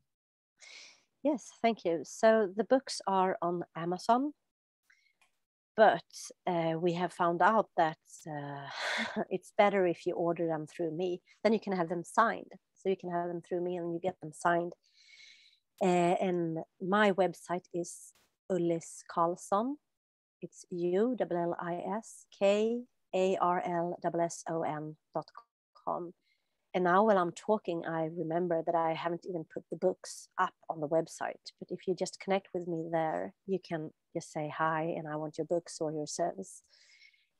S2: Yes, thank you. So the books are on Amazon, but we have found out that it's better if you order them through me. Then you can have them signed. So you can have them through me and you get them signed. And my website is Ullis Karlsson. It's ULLISKARLSSON.com. And now while I'm talking, I remember that I haven't even put the books up on the website. But if you just connect with me there, you can just say hi and I want your books or your service.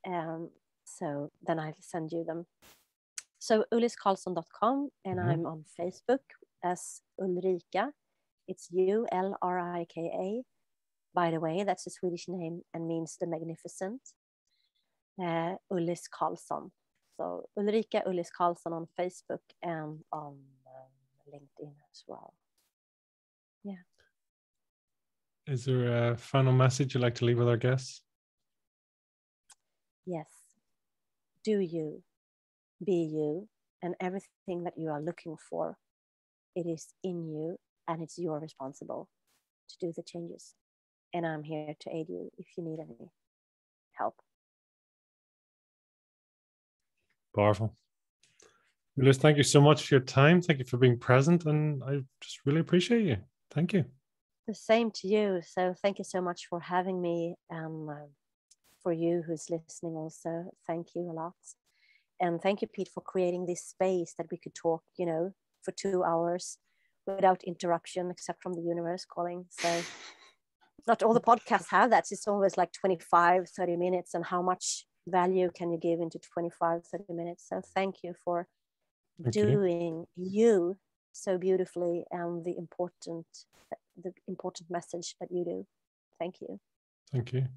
S2: So then I'll send you them. So ulliskarlsson.com, and I'm on Facebook as Ulrika. It's ULRIKA. By the way, that's a Swedish name and means the magnificent. Ullis Karlsson. So Ulrika Ullis Karlsson on Facebook and on LinkedIn as well. Yeah.
S1: Is there a final message you'd like to leave with our guests?
S2: Yes. Do you, be you, and everything that you are looking for, it is in you and it's your responsible to do the changes. And I'm here to aid you if you need any help.
S1: Powerful. Ullis, thank you so much for your time. Thank you for being present. And I just really appreciate you. Thank you.
S2: The same to you. So thank you so much for having me. And for you who's listening also, thank you a lot. And thank you, Pete, for creating this space that we could talk, for 2 hours without interruption, except from the universe calling. So not all the podcasts have that. It's always like 25, 30 minutes. And how much value can you give into 25, 30 minutes? So thank you for doing you so beautifully, and the important message that you do. Thank you.
S1: Thank you.